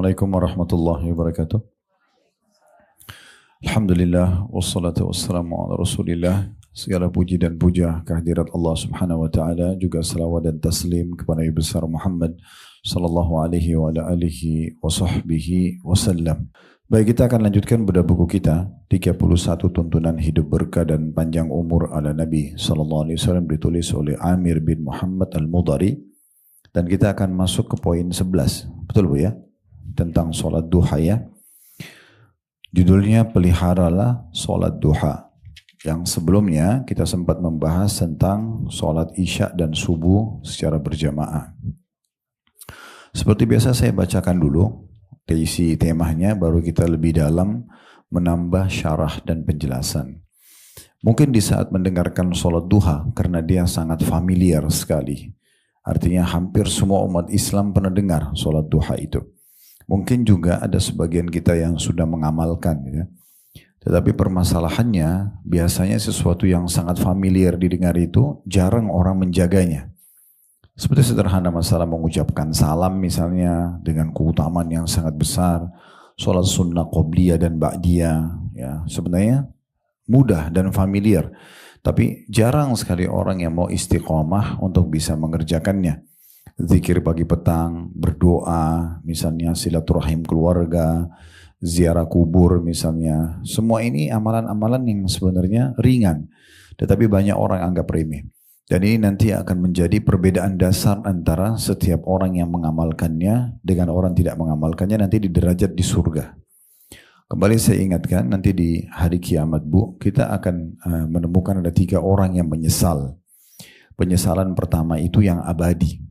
Assalamualaikum warahmatullahi wabarakatuh. Alhamdulillah, wassalatu wassalamu ala rasulillah. Segala puji dan puja kehadirat Allah subhanahu wa ta'ala. Juga salawat dan taslim kepada Nabi besar Muhammad sallallahu alaihi wa ala alihi wa sahbihi wasallam. Baik, kita akan lanjutkan bedah buku kita 31 tuntunan hidup berkah dan panjang umur ala Nabi sallallahu alaihi wasallam, ditulis oleh Amir bin Muhammad al-Mudari. Dan kita akan masuk ke poin 11. Betul Bu ya? Tentang sholat duha ya. Judulnya peliharalah sholat duha. Yang sebelumnya kita sempat membahas tentang sholat isya dan subuh secara berjamaah. Seperti biasa saya bacakan dulu isi temanya, baru kita lebih dalam menambah syarah dan penjelasan. Mungkin di saat mendengarkan sholat duha, karena dia sangat familiar sekali. Artinya hampir semua umat Islam pernah dengar sholat duha itu. Mungkin juga ada sebagian kita yang sudah mengamalkan ya. Tetapi permasalahannya biasanya sesuatu yang sangat familiar didengar itu jarang orang menjaganya. Seperti sederhana masalah mengucapkan salam misalnya dengan keutamaan yang sangat besar, sholat sunnah qobliyah dan ba'diyah ya, sebenarnya mudah dan familiar. Tapi jarang sekali orang yang mau istiqomah untuk bisa mengerjakannya. Zikir pagi petang, berdoa, misalnya silaturahim keluarga, ziarah kubur misalnya. Semua ini amalan-amalan yang sebenarnya ringan, tetapi banyak orang anggap remeh. Dan ini nanti akan menjadi perbedaan dasar antara setiap orang yang mengamalkannya dengan orang tidak mengamalkannya nanti di derajat di surga. Kembali saya ingatkan, nanti di hari kiamat Bu, kita akan menemukan ada 3 orang yang menyesal. Penyesalan pertama itu yang abadi.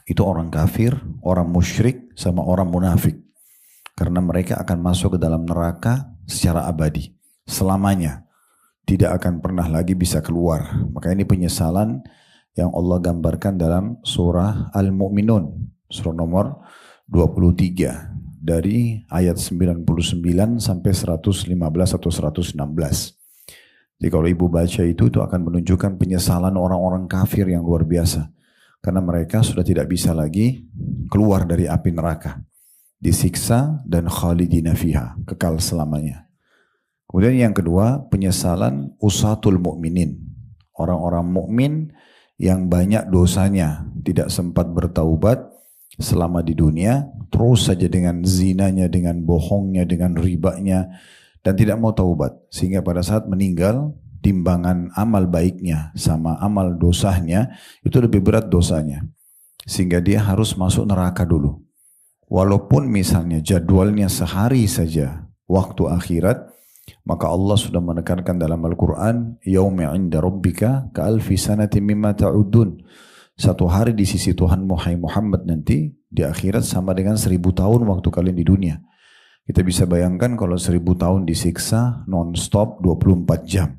Itu orang kafir, orang musyrik, sama orang munafik. Karena mereka akan masuk ke dalam neraka secara abadi. Selamanya. Tidak akan pernah lagi bisa keluar. Maka ini penyesalan yang Allah gambarkan dalam surah Al-Mu'minun. Surah nomor 23. Dari ayat 99 sampai 115 atau 116. Jadi kalau ibu baca itu akan menunjukkan penyesalan orang-orang kafir yang luar biasa. Karena mereka sudah tidak bisa lagi keluar dari api neraka. Disiksa dan khalidina fiha, kekal selamanya. Kemudian yang kedua, penyesalan usatul mu'minin. Orang-orang mukmin yang banyak dosanya, tidak sempat bertaubat selama di dunia, terus saja dengan zinanya, dengan bohongnya, dengan ribanya, dan tidak mau taubat. Sehingga pada saat meninggal, timbangan amal baiknya sama amal dosanya itu lebih berat dosanya, sehingga dia harus masuk neraka dulu. Walaupun misalnya jadwalnya sehari saja waktu akhirat, maka Allah sudah menekankan dalam Al-Quran, yauma 'inda rabbika ka'alfi sanatin mimma ta'udun. Satu hari di sisi Tuhan Muhammad nanti di akhirat sama dengan 1000 tahun waktu kalian di dunia. Kita bisa bayangkan kalau 1000 tahun disiksa non-stop 24 jam.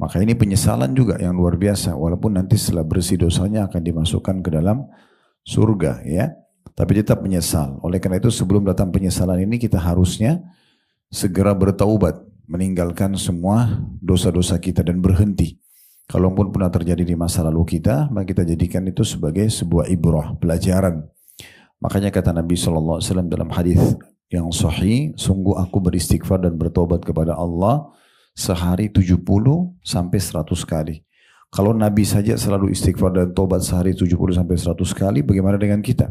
Maka ini penyesalan juga yang luar biasa. Walaupun nanti setelah bersih dosanya akan dimasukkan ke dalam surga ya. Tapi tetap menyesal. Oleh karena itu sebelum datang penyesalan ini kita harusnya segera bertaubat. Meninggalkan semua dosa-dosa kita dan berhenti. Kalaupun pernah terjadi di masa lalu kita, maka kita jadikan itu sebagai sebuah ibrah, pelajaran. Makanya kata Nabi SAW dalam hadis yang sahih, sungguh aku beristighfar dan bertobat kepada Allah sehari 70 sampai 100 kali. Kalau Nabi saja selalu istighfar dan tobat sehari 70 sampai 100 kali, bagaimana dengan kita?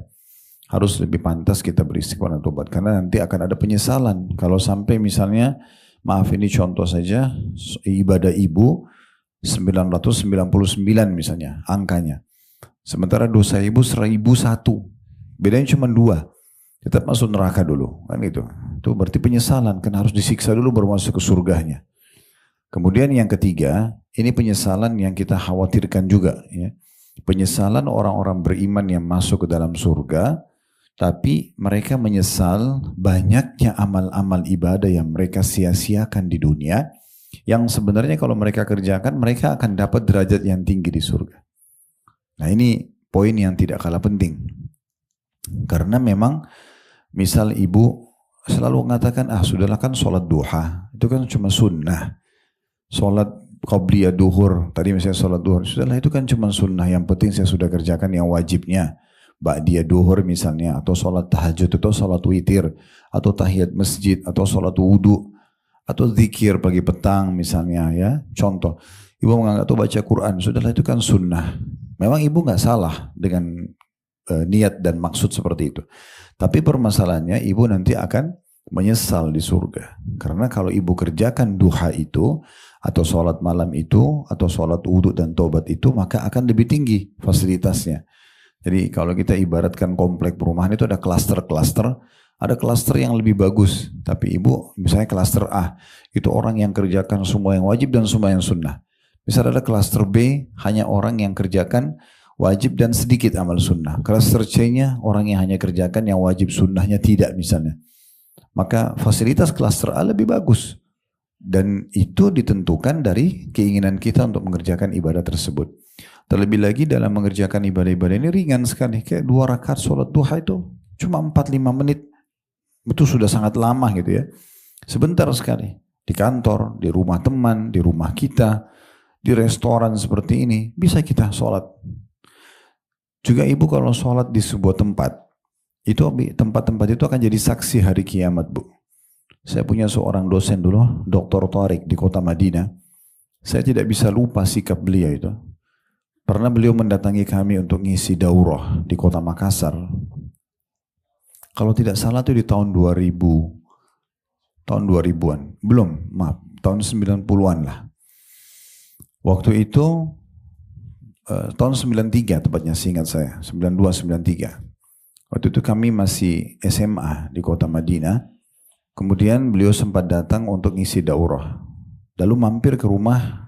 Harus lebih pantas kita beristighfar dan tobat. Karena nanti akan ada penyesalan. Kalau sampai misalnya, maaf ini contoh saja, ibadah ibu 999 misalnya angkanya. Sementara dosa ibu 1001. Bedanya cuma 2. Tetap masuk neraka dulu. Kan gitu. Itu berarti penyesalan. Kan harus disiksa dulu baru masuk ke surganya. Kemudian yang ketiga, ini penyesalan yang kita khawatirkan juga. Ya. Penyesalan orang-orang beriman yang masuk ke dalam surga, tapi mereka menyesal banyaknya amal-amal ibadah yang mereka sia-siakan di dunia, yang sebenarnya kalau mereka kerjakan, mereka akan dapat derajat yang tinggi di surga. Nah ini poin yang tidak kalah penting. Karena memang, misal ibu selalu mengatakan, sudahlah kan sholat duha, itu kan cuma sunnah. Sholat qabliyah duhur, tadi misalnya sholat duhur, sudahlah itu kan cuma sunnah, yang penting saya sudah kerjakan yang wajibnya. ba'diyah duhur misalnya, atau sholat tahajud, atau sholat witir, atau tahiyat masjid, atau sholat wudhu, atau zikir pagi petang misalnya ya. Contoh, ibu menganggap tuh baca Quran, sudahlah itu kan sunnah. Memang ibu nggak salah dengan niat dan maksud seperti itu. Tapi permasalahannya ibu nanti akan menyesal di surga. Karena kalau ibu kerjakan duha itu, atau sholat malam itu, atau sholat wudhu dan taubat itu, maka akan lebih tinggi fasilitasnya. Jadi kalau kita ibaratkan komplek perumahan itu ada klaster-klaster, ada klaster yang lebih bagus. Tapi ibu, misalnya klaster A, itu orang yang kerjakan semua yang wajib dan semua yang sunnah. Misalnya ada klaster B, hanya orang yang kerjakan wajib dan sedikit amal sunnah. Klaster C-nya orang yang hanya kerjakan yang wajib sunnahnya tidak misalnya. Maka fasilitas klaster A lebih bagus. Dan itu ditentukan dari keinginan kita untuk mengerjakan ibadah tersebut. Terlebih lagi dalam mengerjakan ibadah-ibadah ini ringan sekali. Kayak 2 rakaat sholat duha itu cuma 4-5 menit. Itu sudah sangat lama gitu ya. Sebentar sekali. Di kantor, di rumah teman, di rumah kita, di restoran seperti ini. Bisa kita sholat. Juga ibu kalau sholat di sebuah tempat, itu tempat-tempat itu akan jadi saksi hari kiamat, Bu. Saya punya seorang dosen dulu, Dr. Tariq di kota Madinah. Saya tidak bisa lupa sikap beliau itu. Pernah beliau mendatangi kami untuk ngisi daurah di kota Makassar. Kalau tidak salah itu di tahun 2000, tahun 2000-an. Belum, maaf, tahun 90-an lah. Waktu itu, tahun 93 tepatnya seingat saya, 92-93. Waktu itu kami masih SMA di kota Madinah. Kemudian beliau sempat datang untuk ngisi daurah. Lalu mampir ke rumah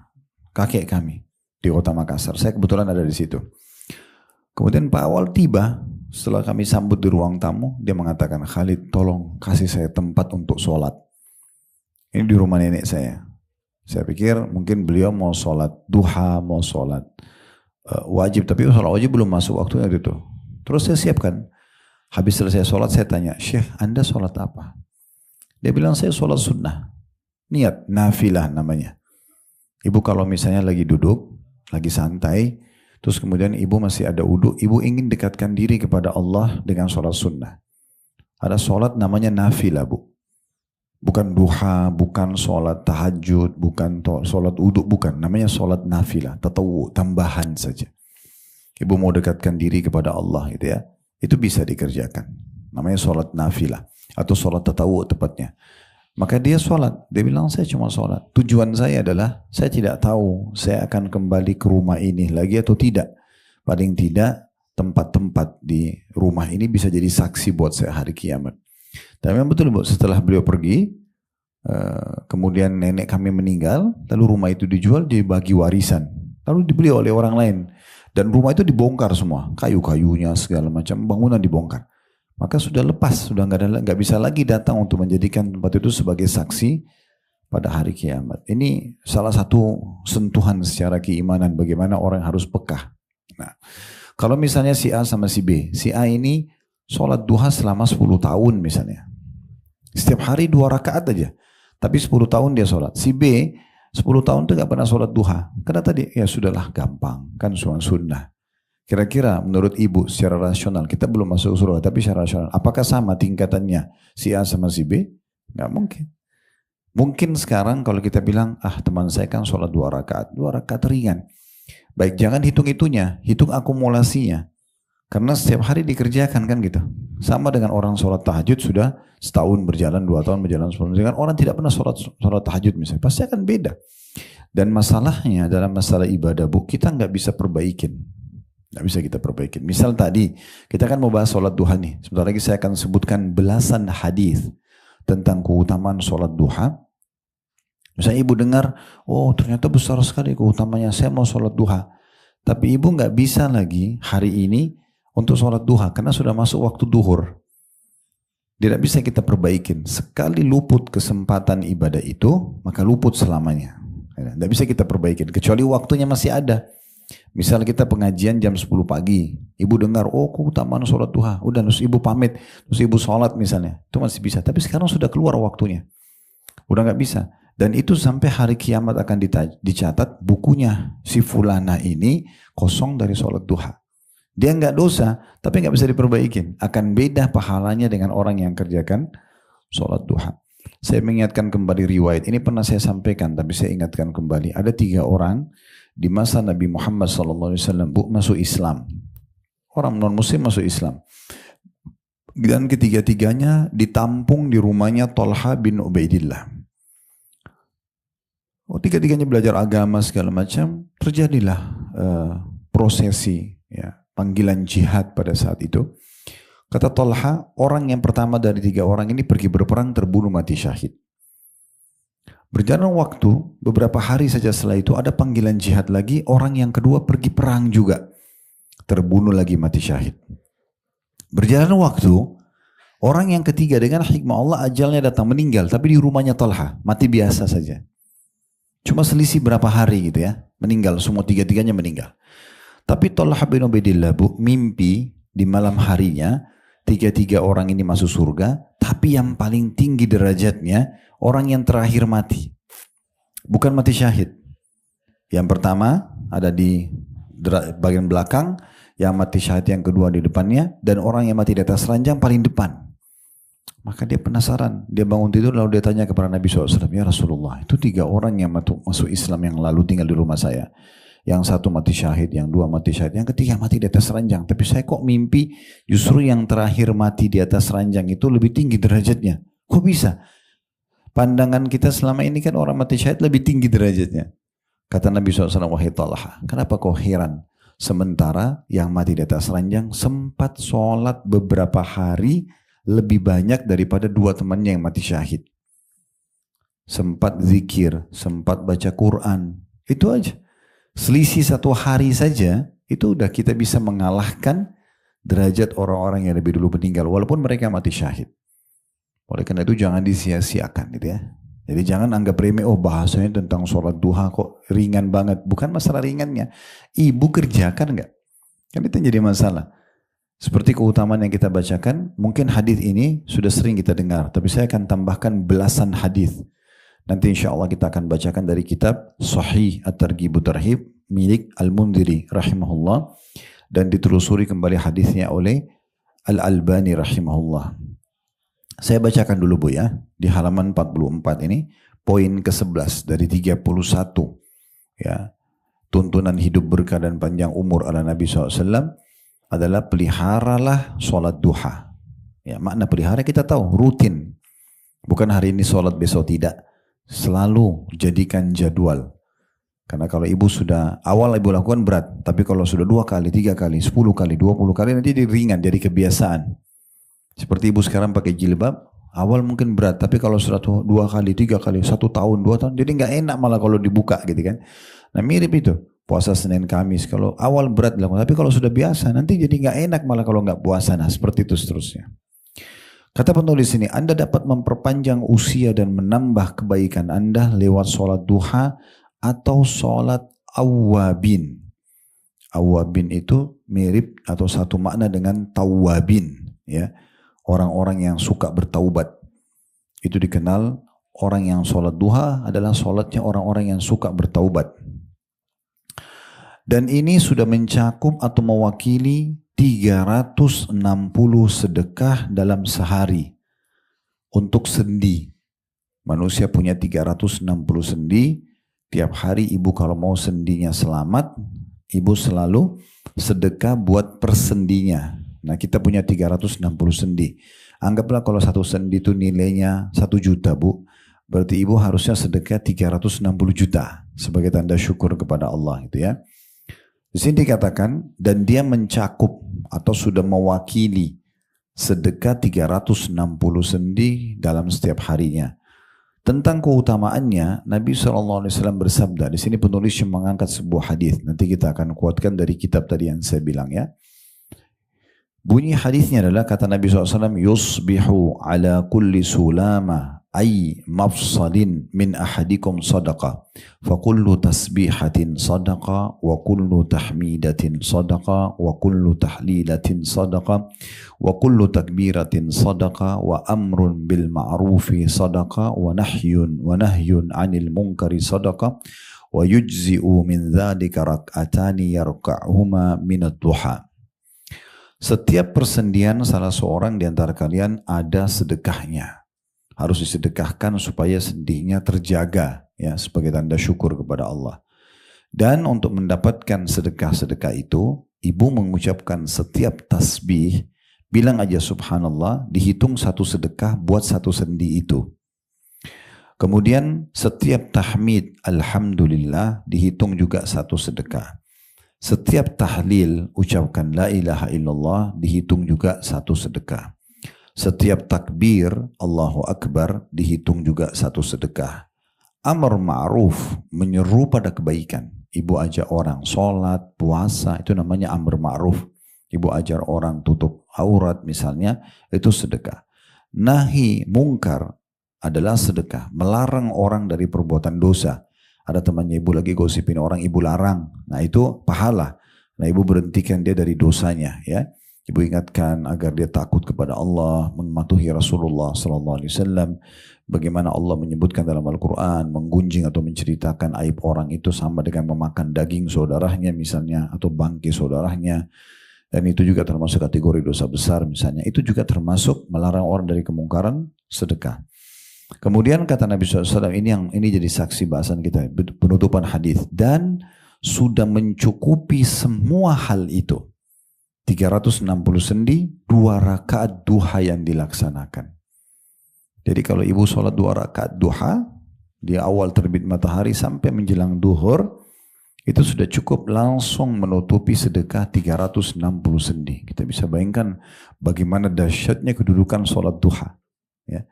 kakek kami di kota Makassar. Saya kebetulan ada di situ. Kemudian Pak Awal tiba, setelah kami sambut di ruang tamu, dia mengatakan, Khalid tolong kasih saya tempat untuk sholat. Ini di rumah nenek saya. Saya pikir mungkin beliau mau sholat duha, mau sholat wajib. Tapi sholat wajib belum masuk waktunya itu. Terus saya siapkan. Habis selesai sholat saya tanya, Syekh Anda sholat apa? Dia bilang saya sholat sunnah. Niat, nafilah namanya. Ibu kalau misalnya lagi duduk, lagi santai, terus kemudian ibu masih ada wudu, ibu ingin dekatkan diri kepada Allah dengan sholat sunnah. Ada sholat namanya nafilah, Bu. Bukan duha, bukan sholat tahajud, bukan sholat wudu, bukan. Namanya sholat nafilah, tatawu, tambahan saja. Ibu mau dekatkan diri kepada Allah gitu ya. Itu bisa dikerjakan. Namanya sholat nafilah. Atau sholat tatawu tepatnya. Maka dia sholat. Dia bilang saya cuma sholat. Tujuan saya adalah saya tidak tahu saya akan kembali ke rumah ini lagi atau tidak. Paling tidak tempat-tempat di rumah ini bisa jadi saksi buat saya hari kiamat. Dan memang betul Bu, setelah beliau pergi, kemudian nenek kami meninggal, lalu rumah itu dijual dibagi warisan. Lalu dibeli oleh orang lain. Dan rumah itu dibongkar semua. Kayu-kayunya segala macam bangunan dibongkar. Maka sudah lepas, sudah nggak bisa lagi datang untuk menjadikan tempat itu sebagai saksi pada hari kiamat. Ini salah satu sentuhan secara keimanan bagaimana orang harus peka. Nah, kalau misalnya si A sama si B, si A ini sholat duha selama 10 tahun misalnya. Setiap hari 2 rakaat aja. Tapi 10 tahun dia sholat. Si B 10 tahun itu nggak pernah sholat duha. Karena tadi ya sudahlah gampang, kan sunnah. Kira-kira menurut ibu secara rasional, kita belum masuk surga, tapi secara rasional, apakah sama tingkatannya si A sama si B? Nggak mungkin. Mungkin sekarang kalau kita bilang, teman saya kan sholat 2 rakaat ringan. Baik, jangan hitung itunya, hitung akumulasinya. Karena setiap hari dikerjakan kan gitu. Sama dengan orang sholat tahajud sudah setahun berjalan, 2 tahun berjalan, 10 tahun. Dengan orang tidak pernah sholat tahajud misalnya, pasti akan beda. Dan masalahnya dalam masalah ibadah, Bu, kita nggak bisa perbaikin. Nggak bisa kita perbaikin. Misal tadi, kita kan mau bahas sholat duha nih. Sebentar lagi saya akan sebutkan belasan hadis tentang keutamaan sholat duha. Misalnya ibu dengar, oh ternyata besar sekali keutamanya, saya mau sholat duha. Tapi ibu nggak bisa lagi hari ini untuk sholat duha, karena sudah masuk waktu duhur. Tidak bisa kita perbaikin. Sekali luput kesempatan ibadah itu, maka luput selamanya. Tidak bisa kita perbaikin, kecuali waktunya masih ada. Misal kita pengajian jam 10 pagi, ibu dengar, oh keutamaan sholat duha, udah terus ibu pamit, terus ibu sholat misalnya, itu masih bisa. Tapi sekarang sudah keluar waktunya, udah nggak bisa. Dan itu sampai hari kiamat akan dicatat bukunya si fulana ini kosong dari sholat duha. Dia nggak dosa, tapi nggak bisa diperbaikin. Akan beda pahalanya dengan orang yang kerjakan sholat duha. Saya mengingatkan kembali riwayat. Ini pernah saya sampaikan, tapi saya ingatkan kembali. Ada 3 orang di masa Nabi Muhammad SAW masuk Islam. Orang non-muslim masuk Islam. Dan ketiga-tiganya ditampung di rumahnya Talha bin Ubaidillah. Tiga-tiganya belajar agama segala macam. Terjadilah prosesi, ya, panggilan jihad pada saat itu. Kata Talha, orang yang pertama dari 3 orang ini pergi berperang, terbunuh mati syahid. Berjalan waktu, beberapa hari saja setelah itu ada panggilan jihad lagi, orang yang kedua pergi perang juga. Terbunuh lagi mati syahid. Berjalan waktu, orang yang ketiga dengan hikmah Allah ajalnya datang meninggal, tapi di rumahnya Talha, mati biasa saja. Cuma selisih berapa hari gitu ya, meninggal, semua 3-tiganya meninggal. Tapi Talha bin Ubaidillah mimpi di malam harinya, 3 orang ini masuk surga, tapi yang paling tinggi derajatnya, orang yang terakhir mati. Bukan mati syahid. Yang pertama ada di bagian belakang, yang mati syahid yang kedua di depannya, dan orang yang mati di atas ranjang paling depan. Maka dia penasaran, dia bangun tidur lalu dia tanya kepada Nabi SAW, ya Rasulullah, itu 3 orang yang masuk Islam yang lalu tinggal di rumah saya. Yang satu mati syahid, yang 2 mati syahid, yang ketiga mati di atas ranjang. Tapi saya kok mimpi justru yang terakhir mati di atas ranjang itu lebih tinggi derajatnya. Kok bisa? Pandangan kita selama ini kan orang mati syahid lebih tinggi derajatnya. Kata Nabi SAW, wahai Talha, kenapa kau heran? Sementara yang mati di atas ranjang sempat sholat beberapa hari lebih banyak daripada 2 temannya yang mati syahid. Sempat zikir, sempat baca Quran. Itu aja. Selisih 1 hari saja, itu udah kita bisa mengalahkan derajat orang-orang yang lebih dulu meninggal. Walaupun mereka mati syahid. Oleh karena itu jangan disia-siakan gitu ya. Jadi jangan anggap remeh, oh bahasanya tentang sholat duha kok ringan banget. Bukan masalah ringannya. Ibu kerjakan nggak? Kan itu jadi masalah. Seperti keutamaan yang kita bacakan, mungkin hadis ini sudah sering kita dengar, tapi saya akan tambahkan belasan hadis. Nanti insya Allah kita akan bacakan dari kitab Sahih At-Targhib Tarhib milik Al-Mundhiri rahimahullah, dan ditelusuri kembali hadisnya oleh Al-Albani rahimahullah. Saya bacakan dulu Bu ya, di halaman 44 ini, poin ke-11 dari 31. Ya, tuntunan hidup berkah dan panjang umur ala Nabi SAW adalah peliharalah sholat duha. Ya, makna pelihara kita tahu, rutin. Bukan hari ini sholat, besok tidak. Selalu jadikan jadwal. Karena kalau ibu sudah, awal ibu lakukan berat. Tapi kalau sudah 2 kali, 3 kali, 10 kali, 20 kali, nanti jadi ringan, jadi kebiasaan. Seperti ibu sekarang pakai jilbab, awal mungkin berat. Tapi kalau sudah 2 kali, 3 kali, 1 tahun, 2 tahun, jadi nggak enak malah kalau dibuka gitu kan. Nah mirip itu. Puasa Senin Kamis, kalau awal berat dilakukan, tapi kalau sudah biasa nanti jadi nggak enak malah kalau nggak puasa. Nah seperti itu seterusnya. Kata penulis ini, Anda dapat memperpanjang usia dan menambah kebaikan Anda lewat sholat duha atau sholat awwabin. Awwabin itu mirip atau satu makna dengan tawwabin, ya, orang-orang yang suka bertaubat. Itu dikenal orang yang sholat duha adalah sholatnya orang-orang yang suka bertaubat. Dan ini sudah mencakup atau mewakili 360 sedekah dalam sehari untuk sendi. Manusia punya 360 sendi. Tiap hari ibu kalau mau sendinya selamat, ibu selalu sedekah buat persendinya. Nah kita punya 360 sendi. Anggaplah kalau satu sendi itu nilainya 1 juta Bu. Berarti ibu harusnya sedekah 360 juta sebagai tanda syukur kepada Allah gitu ya. Di sini dikatakan, dan dia mencakup atau sudah mewakili sedekah 360 sendi dalam setiap harinya. Tentang keutamaannya, Nabi SAW bersabda, di sini penulis yang mengangkat sebuah hadis. Nanti kita akan kuatkan dari kitab tadi yang saya bilang ya. Bunyi hadisnya adalah kata Nabi SAW, yusbihu ala kulli sulama ay mafsalin min ahadikum sadaqa fa kullu tasbihatin sadaqa wa kullu tahmidatin sadaqa wa kullu tahlilatin sadaqa wa kullu takbiratin sadaqa wa amrun bil ma'rufi sadaqa wa nahyun 'anil munkari sadaqa wa yujzi'u min dhalika rak'atani yarka'huma min ad-duha. Setiap persendian salah seorang di antara kalian ada sedekahnya. Harus disedekahkan supaya sedihnya terjaga ya sebagai tanda syukur kepada Allah. Dan untuk mendapatkan sedekah-sedekah itu, ibu mengucapkan setiap tasbih, bilang aja subhanallah, dihitung satu sedekah buat satu sendi itu. Kemudian setiap tahmid alhamdulillah dihitung juga satu sedekah. Setiap tahlil ucapkan la ilaha illallah dihitung juga satu sedekah. Setiap takbir Allahu Akbar dihitung juga satu sedekah. Amar ma'ruf menyeru pada kebaikan. Ibu ajar orang sholat, puasa itu namanya amar ma'ruf. Ibu ajar orang tutup aurat misalnya itu sedekah. Nahi mungkar adalah sedekah. Melarang orang dari perbuatan dosa. Ada temannya ibu lagi gosipin orang, ibu larang. Nah itu pahala. Nah ibu berhentikan dia dari dosanya ya. Ibu ingatkan agar dia takut kepada Allah, mematuhi Rasulullah SAW. Bagaimana Allah menyebutkan dalam Al-Quran, menggunjing atau menceritakan aib orang itu sama dengan memakan daging saudaranya misalnya, atau bangkai saudaranya. Dan itu juga termasuk kategori dosa besar misalnya. Itu juga termasuk melarang orang dari kemungkaran sedekah. Kemudian kata Nabi SAW, ini jadi saksi bahasan kita, penutupan hadis, dan sudah mencukupi semua hal itu. 360 sendi, 2 rakaat duha yang dilaksanakan. Jadi kalau ibu sholat 2 rakaat duha, di awal terbit matahari sampai menjelang duhur, itu sudah cukup langsung menutupi sedekah 360 sendi. Kita bisa bayangkan bagaimana dahsyatnya kedudukan sholat duha. Ya.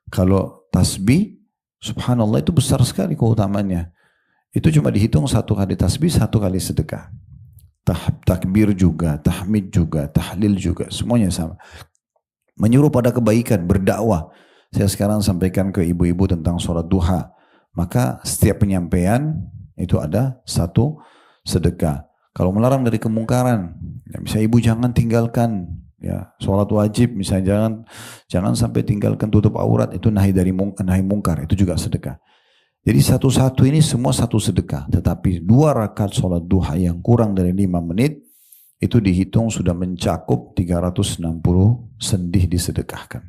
Kalau tasbih, subhanallah itu besar sekali keutamaannya. Itu cuma dihitung 1 kali tasbih, 1 kali sedekah. Takbir juga, tahmid juga, tahlil juga, semuanya sama. Menyuruh pada kebaikan, berdakwah. Saya sekarang sampaikan ke ibu-ibu tentang sholat duha. Maka setiap penyampaian itu ada 1 sedekah. Kalau melarang dari kemungkaran, ya misalnya ibu jangan tinggalkan ya sholat wajib, misalnya jangan sampai tinggalkan tutup aurat, itu nahi dari nahi mungkar, itu juga sedekah. Jadi satu-satu ini semua 1 sedekah, tetapi 2 rakaat sholat duha yang kurang dari 5 menit itu dihitung sudah mencakup 360 sendih disedekahkan.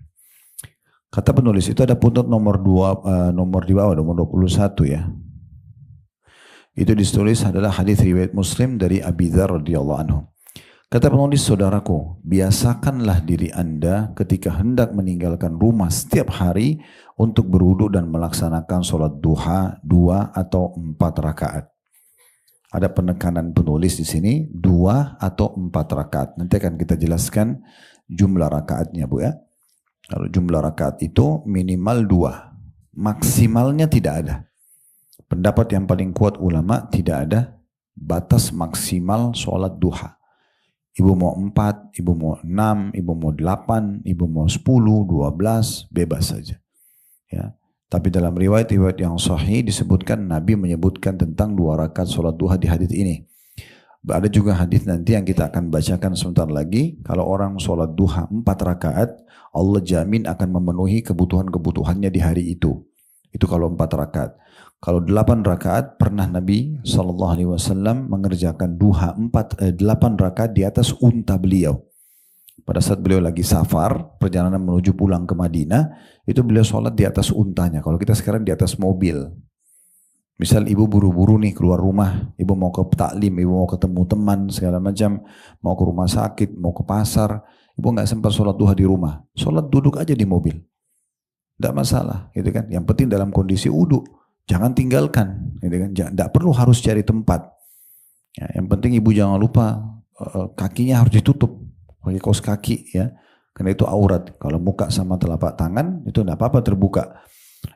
Kata penulis itu ada putnot nomor di bawah, nomor 21 ya. Itu ditulis adalah hadis riwayat Muslim dari Abi Dzar radhiyallahu anhu. Kata penulis, saudaraku, biasakanlah diri Anda ketika hendak meninggalkan rumah setiap hari untuk berwudu dan melaksanakan sholat duha 2 atau 4 rakaat. Ada penekanan penulis di sini 2 atau 4 rakaat. Nanti akan kita jelaskan jumlah rakaatnya, Bu ya. Kalau jumlah rakaat itu minimal 2, maksimalnya tidak ada. Pendapat yang paling kuat ulama tidak ada batas maksimal sholat duha. Ibu mau 4, ibu mau 6, ibu mau 8, ibu mau 10, 12, bebas saja. Ya. Tapi dalam riwayat-riwayat yang sahih disebutkan Nabi menyebutkan tentang 2 rakaat sholat duha di hadis ini. Ada juga hadis nanti yang kita akan bacakan sebentar lagi. Kalau orang sholat duha 4 rakaat, Allah jamin akan memenuhi kebutuhan-kebutuhannya di hari itu. Itu kalau 4 rakaat. Kalau 8 rakaat pernah Nabi SAW mengerjakan duha 8 rakaat di atas unta beliau. Pada saat beliau lagi safar, perjalanan menuju pulang ke Madinah, itu beliau sholat di atas untanya. Kalau kita sekarang di atas mobil. Misal ibu buru-buru nih keluar rumah, ibu mau ke taklim, ibu mau ketemu teman segala macam, mau ke rumah sakit, mau ke pasar, ibu nggak sempat sholat duha di rumah. Sholat duduk aja di mobil. Tidak masalah, gitu kan. Yang penting dalam kondisi wudu. Jangan tinggalkan, gitu kan? Tidak perlu harus cari tempat. Ya, yang penting ibu jangan lupa kakinya harus ditutup, pakai kaos kaki ya, karena itu aurat. Kalau muka sama telapak tangan itu tidak apa-apa terbuka.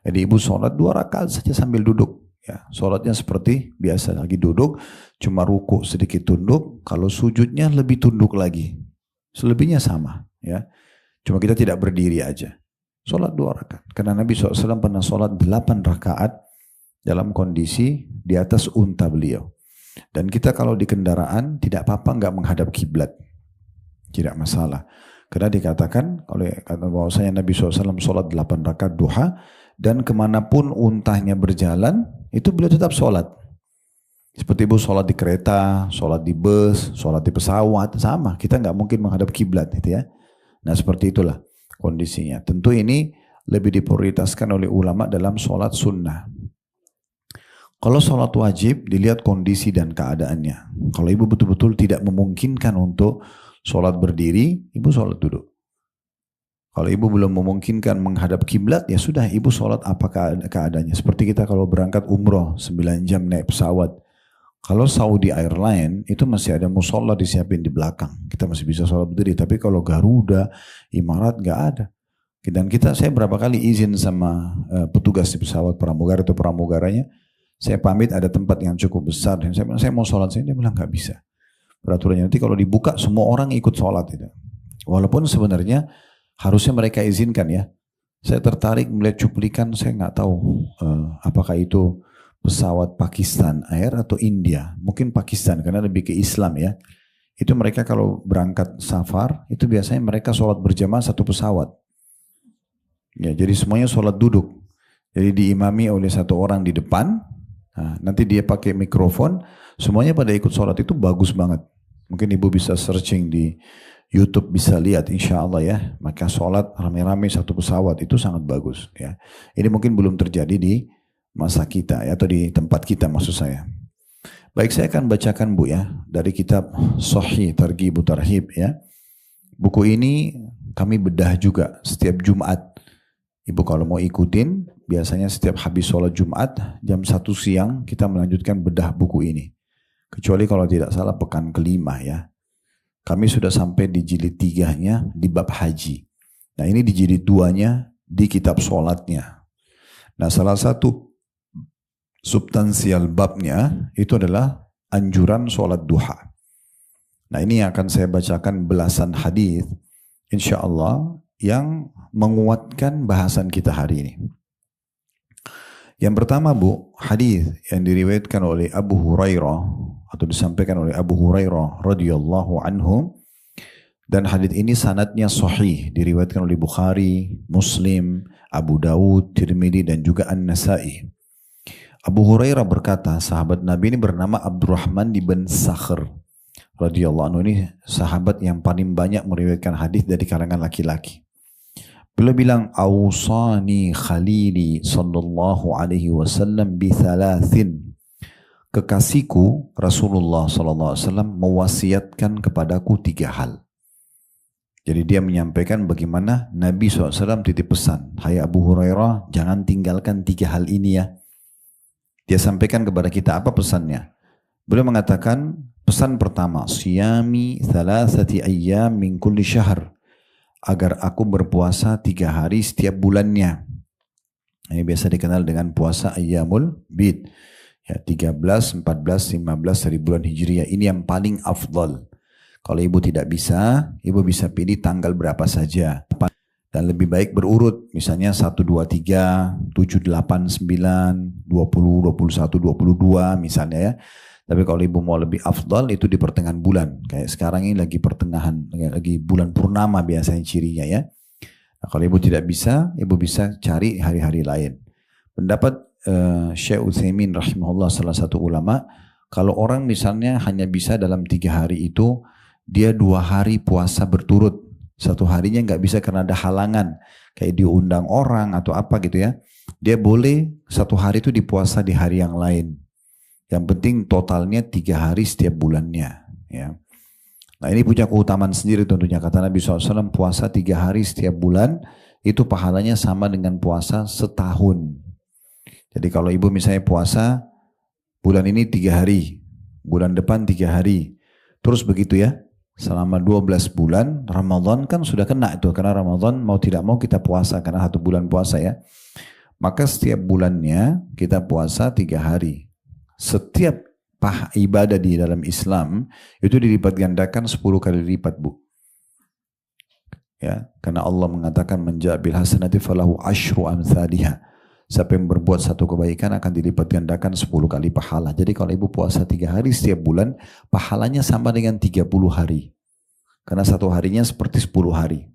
Jadi ibu sholat 2 rakaat saja sambil duduk. Ya, sholatnya seperti biasa lagi duduk, cuma ruku sedikit tunduk. Kalau sujudnya lebih tunduk lagi, selebihnya sama. Ya, cuma kita tidak berdiri aja. Sholat 2 rakaat. Karena Nabi SAW pernah sholat 8 rakaat dalam kondisi di atas unta beliau. Dan kita kalau di kendaraan tidak apa-apa nggak menghadap kiblat, tidak masalah. Karena dikatakan oleh kata bahwasanya Nabi SAW sholat 8 rakaat duha dan kemanapun untanya berjalan itu beliau tetap sholat. Seperti ibu sholat di kereta, sholat di bus, sholat di pesawat, sama. Kita nggak mungkin menghadap kiblat gitu ya. Nah seperti itulah kondisinya. Tentu ini lebih diprioritaskan oleh ulama dalam sholat sunnah. Kalau sholat wajib dilihat kondisi dan keadaannya. Kalau ibu betul-betul tidak memungkinkan untuk sholat berdiri, ibu sholat duduk. Kalau ibu belum memungkinkan menghadap kiblat, ya sudah ibu sholat apa keadaannya. Seperti kita kalau berangkat umroh 9 jam naik pesawat. Kalau Saudi Airline itu masih ada musola disiapin di belakang. Kita masih bisa sholat berdiri. Tapi kalau Garuda, Imarat nggak ada. Dan saya berapa kali izin sama petugas di pesawat pramugara atau pramugaranya. Saya pamit ada tempat yang cukup besar. Dan saya bilang, saya mau sholat sini. Dia bilang nggak bisa. Peraturannya nanti kalau dibuka semua orang ikut sholat itu. Walaupun sebenarnya harusnya mereka izinkan ya. Saya tertarik melihat cuplikan, saya nggak tahu apakah itu pesawat Pakistan Air atau India. Mungkin Pakistan karena lebih ke Islam ya. Itu mereka kalau berangkat safar, itu biasanya mereka sholat berjamaah satu pesawat. Ya, jadi semuanya sholat duduk. Jadi diimami oleh satu orang di depan, nah, nanti dia pakai mikrofon, semuanya pada ikut sholat itu bagus banget. Mungkin ibu bisa searching di YouTube bisa lihat insya Allah ya. Maka sholat rame-rame satu pesawat itu sangat bagus ya. Ini mungkin belum terjadi di masa kita ya, atau di tempat kita maksud saya. Baik, saya akan bacakan Bu ya dari kitab Sahih Targhib Tarhib ya. Buku ini kami bedah juga setiap Jumat. Ibu kalau mau ikutin biasanya setiap habis sholat Jumat jam 1 siang kita melanjutkan bedah buku ini. Kecuali kalau tidak salah pekan kelima ya. Kami sudah sampai di jilid 3-nya di bab haji. Nah ini di jilid 2-nya di kitab sholatnya. Nah salah satu substansial babnya itu adalah anjuran sholat duha. Nah ini yang akan saya bacakan belasan hadis insya Allah yang menguatkan bahasan kita hari ini. Yang pertama Bu, hadis yang diriwayatkan oleh Abu Hurairah atau disampaikan oleh Abu Hurairah radhiyallahu anhu, dan hadis ini sanadnya sahih, diriwayatkan oleh Bukhari, Muslim, Abu Dawud, Tirmidzi dan juga An-Nasai. Abu Hurairah berkata, sahabat Nabi ini bernama Abdurrahman bin Sakhr radhiyallahu anhu, ini sahabat yang paling banyak meriwayatkan hadis dari kalangan laki-laki. Beliau bilang, "Awsani khalili sallallahu alaihi wasallam bi thalathin." Kekasihku Rasulullah sallallahu alaihi wasallam mewasiatkan kepadaku 3 hal. Jadi dia menyampaikan bagaimana Nabi SAW titip pesan, "Hai Abu Hurairah, jangan tinggalkan 3 hal ini ya." Dia sampaikan kepada kita apa pesannya. Beliau mengatakan pesan pertama, "Siyami thalathati ayyam min kulli syahr." Agar aku berpuasa 3 hari setiap bulannya. Ini biasa dikenal dengan puasa Ayyamul Bid. Ya, 13, 14, 15 dari bulan Hijriah. Ini yang paling afdal. Kalau ibu tidak bisa, ibu bisa pilih tanggal berapa saja. Dan lebih baik berurut. Misalnya 1, 2, 3, 7, 8, 9, 20, 21, 22 misalnya ya. Tapi kalau ibu mau lebih afdal itu di pertengahan bulan. Kayak sekarang ini lagi pertengahan, lagi bulan purnama biasanya cirinya ya. Nah, kalau ibu tidak bisa, ibu bisa cari hari-hari lain. Pendapat Syekh Utsaimin rahimahullah salah satu ulama, kalau orang misalnya hanya bisa dalam 3 hari itu, dia 2 hari puasa berturut. 1 harinya nggak bisa karena ada halangan. Kayak diundang orang atau apa gitu ya. Dia boleh 1 hari itu dipuasa di hari yang lain. Yang penting totalnya 3 hari setiap bulannya. Ya. Nah ini punya keutamaan sendiri tentunya. Kata Nabi SAW, puasa 3 hari setiap bulan, itu pahalanya sama dengan puasa setahun. Jadi kalau ibu misalnya puasa, bulan ini 3 hari, bulan depan 3 hari. Terus begitu ya, selama 12 bulan, Ramadan kan sudah kena itu. Karena Ramadan mau tidak mau kita puasa, karena 1 bulan puasa ya. Maka setiap bulannya kita puasa 3 hari. Setiap ibadah di dalam Islam itu dilipat gandakan 10 kali lipat Bu. Ya, karena Allah mengatakan menjabil hasanati falahu asyru amthaliha. Siapa yang berbuat 1 kebaikan akan dilipat gandakan 10 kali pahala. Jadi kalau ibu puasa 3 hari setiap bulan, pahalanya sama dengan 30 hari. Karena 1 harinya seperti 10 hari.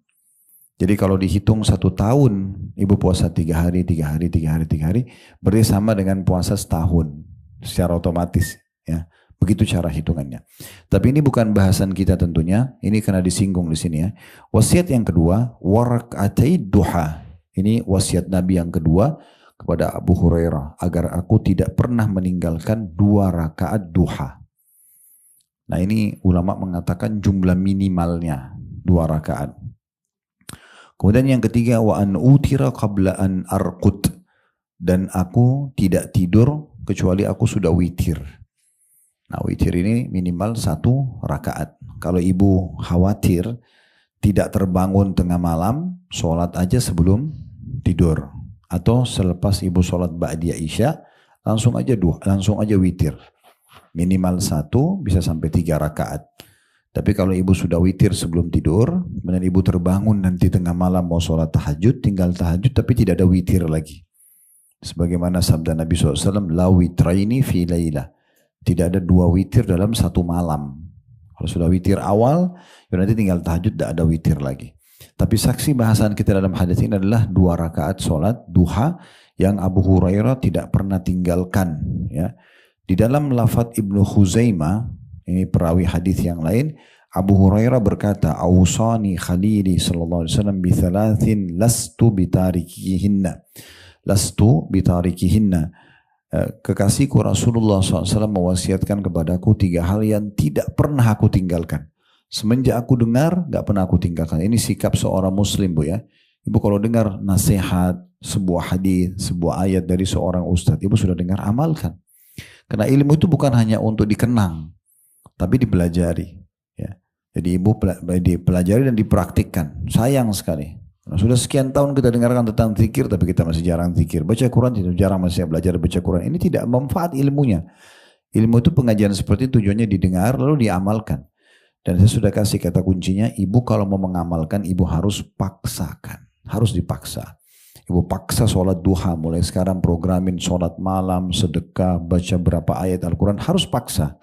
Jadi kalau dihitung 1 tahun, ibu puasa 3 hari, 3 hari, 3 hari, 3 hari, berarti sama dengan puasa setahun. Secara otomatis Ya, begitu cara hitungannya. Tapi ini bukan bahasan kita tentunya. Ini karena disinggung di sini ya. Wasiat yang kedua, warak'atai duha. Ini wasiat Nabi yang kedua kepada Abu Hurairah agar aku tidak pernah meninggalkan 2 rakaat duha. Nah ini ulama mengatakan jumlah minimalnya 2 rakaat. Kemudian yang ketiga, wa an utira qabla an arqud, dan aku tidak tidur kecuali aku sudah witir. Nah witir ini minimal 1 rakaat. Kalau ibu khawatir tidak terbangun tengah malam, sholat aja sebelum tidur. Atau selepas ibu sholat ba'diyah isya, langsung aja witir. Minimal 1 bisa sampai 3 rakaat. Tapi kalau ibu sudah witir sebelum tidur, kemudian ibu terbangun nanti tengah malam mau sholat tahajud, tinggal tahajud tapi tidak ada witir lagi. Sebagaimana sabda Nabi SAW, la witraini fi layla. Tidak ada 2 witir dalam 1 malam. Kalau sudah witir awal, ya nanti tinggal tahajud, tidak ada witir lagi. Tapi saksi bahasan kita dalam hadis ini adalah 2 rakaat sholat duha yang Abu Hurairah tidak pernah tinggalkan. Ya. Di dalam lafadz Ibnu Khuzaimah, ini perawi hadis yang lain, Abu Hurairah berkata, "Ausani Khalili sallallahu alaihi wasallam bi 3 lastu bitarikihinna." Lastu bitarikihinna. Kekasihku Rasulullah SAW mewasiatkan kepadaku 3 hal yang tidak pernah aku tinggalkan. Semenjak aku dengar, gak pernah aku tinggalkan. Ini sikap seorang muslim, Bu ya. Ibu kalau dengar nasihat, sebuah hadis, sebuah ayat dari seorang ustadz, ibu sudah dengar, amalkan. Karena ilmu itu bukan hanya untuk dikenang, tapi dipelajari. Ya. Jadi ibu dipelajari dan dipraktikkan. Sayang sekali. Nah, sudah sekian tahun kita dengarkan tentang zikir, tapi kita masih jarang zikir. Baca Quran, jarang masih belajar baca Quran. Ini tidak manfaat ilmunya. Ilmu itu pengajian seperti itu tujuannya didengar lalu diamalkan. Dan saya sudah kasih kata kuncinya, ibu kalau mau mengamalkan, ibu harus paksakan. Harus dipaksa. Ibu paksa sholat duha, mulai sekarang programin sholat malam, sedekah, baca berapa ayat Al-Quran, harus paksa.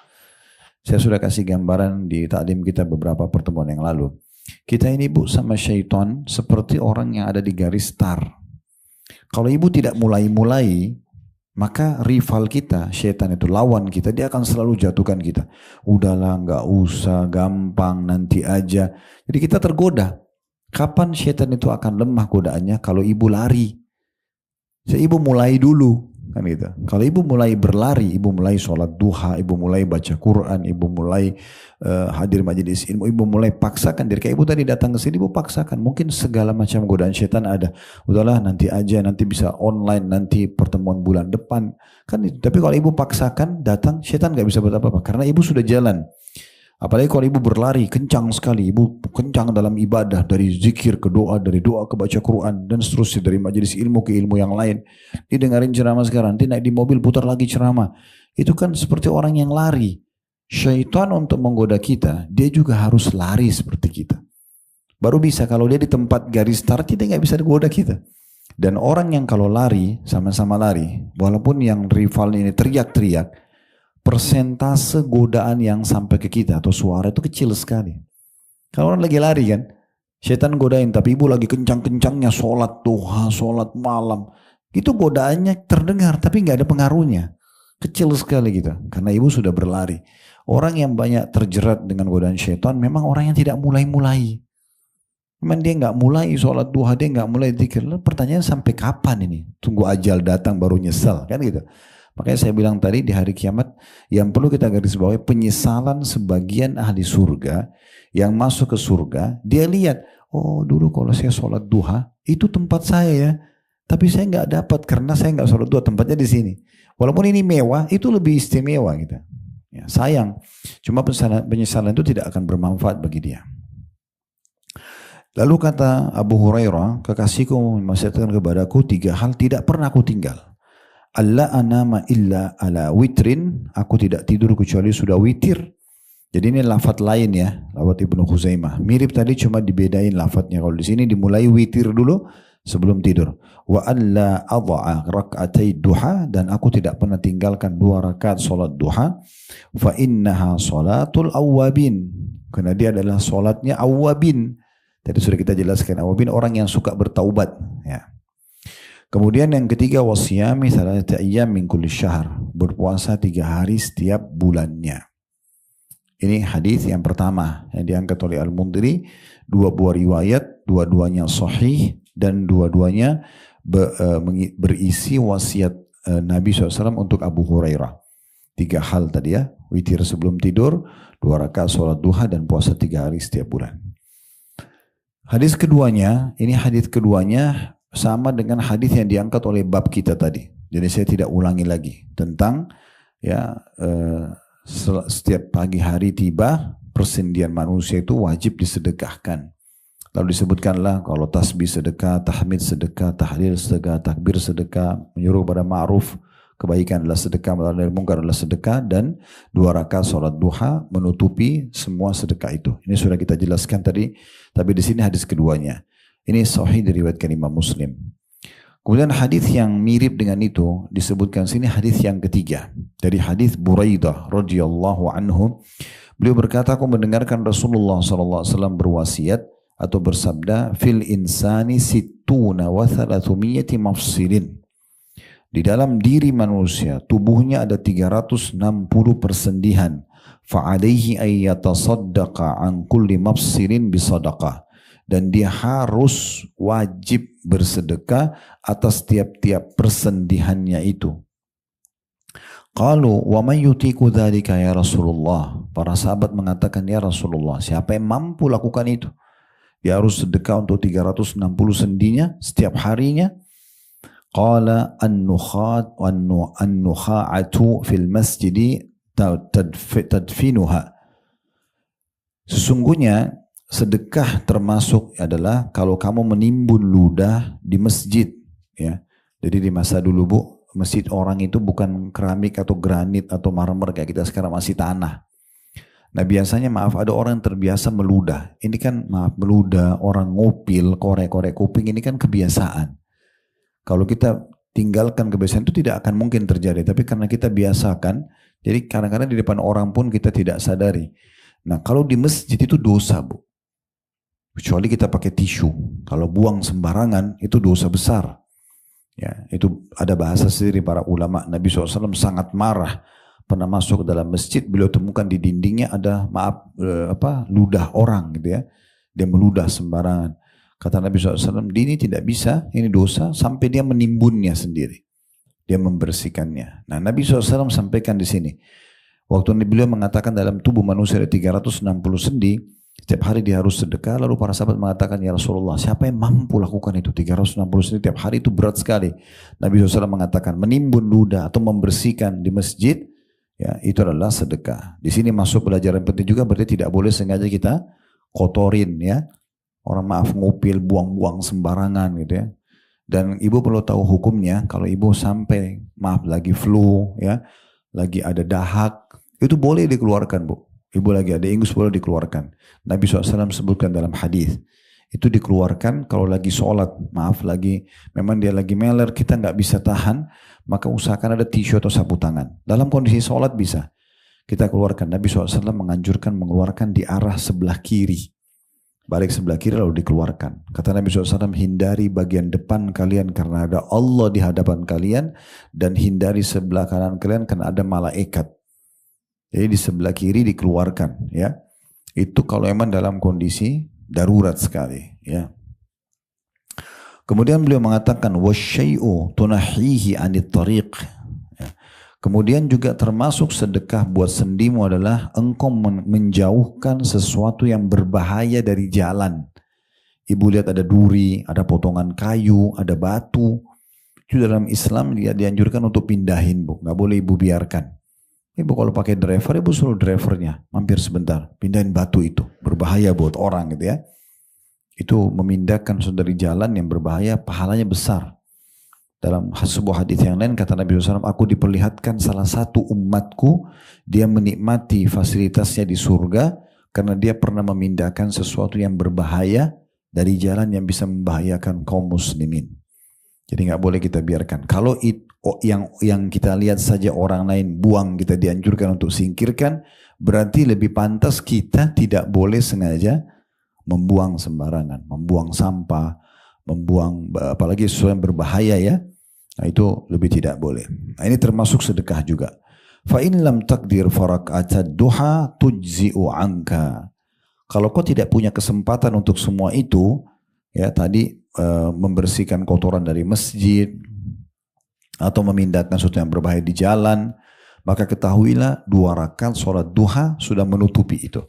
Saya sudah kasih gambaran di taklim kita beberapa pertemuan yang lalu. Kita ini Bu sama syaitan seperti orang yang ada di garis start. Kalau ibu tidak mulai-mulai, maka rival kita, syaitan itu lawan kita, dia akan selalu jatuhkan kita. Udahlah, nggak usah, gampang, nanti aja. Jadi kita tergoda. Kapan syaitan itu akan lemah godaannya? Kalau ibu lari. Ibu mulai dulu. Kan gitu. Kalau ibu mulai berlari, ibu mulai sholat duha, ibu mulai baca Quran, ibu mulai hadir majelis ilmu, ibu mulai paksakan diri. Kayak ibu tadi datang ke sini, ibu paksakan. Mungkin segala macam godaan syaitan ada. Udahlah nanti aja, nanti bisa online, nanti pertemuan bulan depan. Kan itu. Tapi kalau ibu paksakan datang, syaitan gak bisa buat apa-apa. Karena ibu sudah jalan. Apalagi kalau ibu berlari kencang sekali, ibu kencang dalam ibadah, dari zikir ke doa, dari doa ke baca Quran dan seterusnya, dari majelis ilmu ke ilmu yang lain. Didengarin ceramah sekarang, nanti naik di mobil putar lagi ceramah. Itu kan seperti orang yang lari. Syaitan untuk menggoda kita, dia juga harus lari seperti kita. Baru bisa kalau dia di tempat garis start, dia nggak bisa digoda kita. Dan orang yang kalau lari, sama-sama lari, walaupun yang rival ini teriak-teriak, persentase godaan yang sampai ke kita atau suara itu kecil sekali. Kalau orang lagi lari kan, syaitan godain, tapi ibu lagi kencang-kencangnya sholat duha, sholat malam, itu godaannya terdengar tapi nggak ada pengaruhnya, kecil sekali gitu. Karena ibu sudah berlari. Orang yang banyak terjerat dengan godaan syaitan memang orang yang tidak mulai-mulai. Memang dia nggak mulai sholat duha, dia nggak mulai zikir. Pertanyaan sampai kapan ini? Tunggu ajal datang baru nyesal kan gitu. Makanya saya bilang tadi di hari kiamat yang perlu kita garis bawahi penyesalan sebagian ahli surga yang masuk ke surga. Dia lihat, oh dulu kalau saya sholat duha itu tempat saya ya, tapi saya nggak dapat karena saya nggak sholat duha, tempatnya di sini. Walaupun ini mewah, itu lebih istimewa gitu. Ya, sayang, cuma penyesalan itu tidak akan bermanfaat bagi dia. Lalu kata Abu Hurairah, kekasihku mewasiatkan kepadaku 3 hal tidak pernah aku tinggal. Alla anama illa ala witrin, aku tidak tidur kecuali sudah witir. Jadi ini lafadz lain ya, lafadz Ibnu Khuzaimah. Mirip tadi cuma dibedain lafadznya. Kalau di sini dimulai witir dulu sebelum tidur. Wa alla adha'a rak'atai duha, dan aku tidak pernah tinggalkan 2 rakaat salat duha. Fa innaha salatul awwabin, karena dia adalah salatnya awwabin. Tadi sudah kita jelaskan, awwabin orang yang suka bertaubat ya. Kemudian yang ketiga wasiyami thalathata ayyam min kulli syahr, berpuasa 3 hari setiap bulannya. Ini hadis yang pertama yang diangkat oleh Al-Mundhiri, 2 buah riwayat, dua-duanya sahih dan dua-duanya berisi wasiat Nabi SAW untuk Abu Hurairah. 3 hal tadi ya, witir sebelum tidur, 2 rakaat sholat duha dan puasa 3 hari setiap bulan. Hadis keduanya, ini hadis keduanya sama dengan hadis yang diangkat oleh bab kita tadi. Jadi saya tidak ulangi lagi tentang ya setiap pagi hari tiba persendian manusia itu wajib disedekahkan. Lalu disebutkanlah kalau tasbih sedekah, tahmid sedekah, tahlil sedekah, takbir sedekah, menyuruh pada ma'ruf, kebaikan adalah sedekah, melarang dari munkar adalah sedekah, dan 2 rakaat sholat duha menutupi semua sedekah itu. Ini sudah kita jelaskan tadi, tapi di sini hadis keduanya. Ini sahih diriwayatkan Imam Muslim. Kemudian hadis yang mirip dengan itu disebutkan sini hadis yang ketiga dari hadis Buraidah radhiyallahu anhu. Beliau berkata, aku mendengarkan Rasulullah sallallahu alaihi wasallam berwasiat atau bersabda, fil insani sittuna wa thalathumiyati mafsilin. Di dalam diri manusia, tubuhnya ada 360 persendihan. Fa'alaihi ayyatasaddaqa an kulli mafsilin bisadaqah. Dan dia harus wajib bersedekah atas tiap-tiap persendihannya itu. Qalu wa man yutiku dzalika ya Rasulullah. Para sahabat mengatakan, ya Rasulullah, siapa yang mampu lakukan itu? Dia harus sedekah untuk 360 sendinya setiap harinya. Qala an-nukha'atu fil masjidi tadfinuha. Sesungguhnya sedekah termasuk adalah kalau kamu menimbun ludah di masjid, ya. Jadi di masa dulu Bu, masjid orang itu bukan keramik atau granit atau marmer kayak kita sekarang, masih tanah. Nah biasanya ada orang yang terbiasa meludah. Ini kan meludah, orang ngupil, korek-korek kuping, ini kan kebiasaan. Kalau kita tinggalkan kebiasaan itu tidak akan mungkin terjadi. Tapi karena kita biasakan, jadi kadang-kadang di depan orang pun kita tidak sadari. Nah kalau di masjid itu dosa Bu. Kecuali kita pakai tisu. Kalau buang sembarangan itu dosa besar. Ya, itu ada bahasa sendiri para ulama. Nabi SAW sangat marah. Pernah masuk ke dalam masjid, beliau temukan di dindingnya ada ludah orang gitu ya. Dia meludah sembarangan. Kata Nabi SAW, ini tidak bisa, ini dosa, sampai dia menimbunnya sendiri. Dia membersihkannya. Nah Nabi SAW sampaikan di sini. Waktu beliau mengatakan dalam tubuh manusia ada 360 sendi, setiap hari dia harus sedekah, lalu para sahabat mengatakan, ya Rasulullah, siapa yang mampu lakukan itu? 360 sendi tiap hari itu berat sekali. Nabi SAW mengatakan, menimbun ludah atau membersihkan di masjid, ya itu adalah sedekah. Di sini masuk pelajaran penting juga, berarti tidak boleh sengaja kita kotorin ya. Orang ngupil, buang-buang sembarangan gitu ya. Dan ibu perlu tahu hukumnya, kalau ibu sampai lagi flu ya, lagi ada dahak, itu boleh dikeluarkan Bu. Ibu lagi ada ingus boleh dikeluarkan. Nabi SAW sebutkan dalam hadis. Itu dikeluarkan kalau lagi sholat, memang dia lagi meler, kita nggak bisa tahan, maka usahakan ada tisu atau sapu tangan. Dalam kondisi sholat bisa kita keluarkan. Nabi SAW menganjurkan mengeluarkan di arah sebelah kiri. Balik sebelah kiri lalu dikeluarkan. Kata Nabi SAW, hindari bagian depan kalian karena ada Allah di hadapan kalian, dan hindari sebelah kanan kalian karena ada malaikat. Jadi di sebelah kiri dikeluarkan ya. Itu kalau memang dalam kondisi darurat sekali ya. Kemudian beliau mengatakan wasyai'u tunahihi 'anit tariq. Ya. Kemudian juga termasuk sedekah buat sendimu adalah engkau menjauhkan sesuatu yang berbahaya dari jalan. Ibu lihat ada duri, ada potongan kayu, ada batu. Itu dalam Islam dia dianjurkan untuk pindahin Bu. Nggak boleh ibu biarkan. Ibu kalau pakai driver, ibu suruh drivernya mampir sebentar, pindahin batu itu, berbahaya buat orang gitu ya. Itu memindahkan dari jalan yang berbahaya, pahalanya besar. Dalam sebuah hadis yang lain kata Nabi SAW, aku diperlihatkan salah satu umatku, dia menikmati fasilitasnya di surga karena dia pernah memindahkan sesuatu yang berbahaya dari jalan yang bisa membahayakan kaum muslimin. Jadi nggak boleh kita biarkan. Kalau yang kita lihat saja orang lain buang, kita dianjurkan untuk singkirkan, berarti lebih pantas kita tidak boleh sengaja membuang sembarangan, membuang sampah, membuang, apalagi sesuatu yang berbahaya ya. Nah itu lebih tidak boleh. Nah ini termasuk sedekah juga. Fa in lam taqdir farak'atad duha tujzi'u anka. Kalau kau tidak punya kesempatan untuk semua itu, ya tadi membersihkan kotoran dari masjid atau memindahkan sesuatu yang berbahaya di jalan, maka ketahuilah 2 rakaat sholat duha sudah menutupi itu.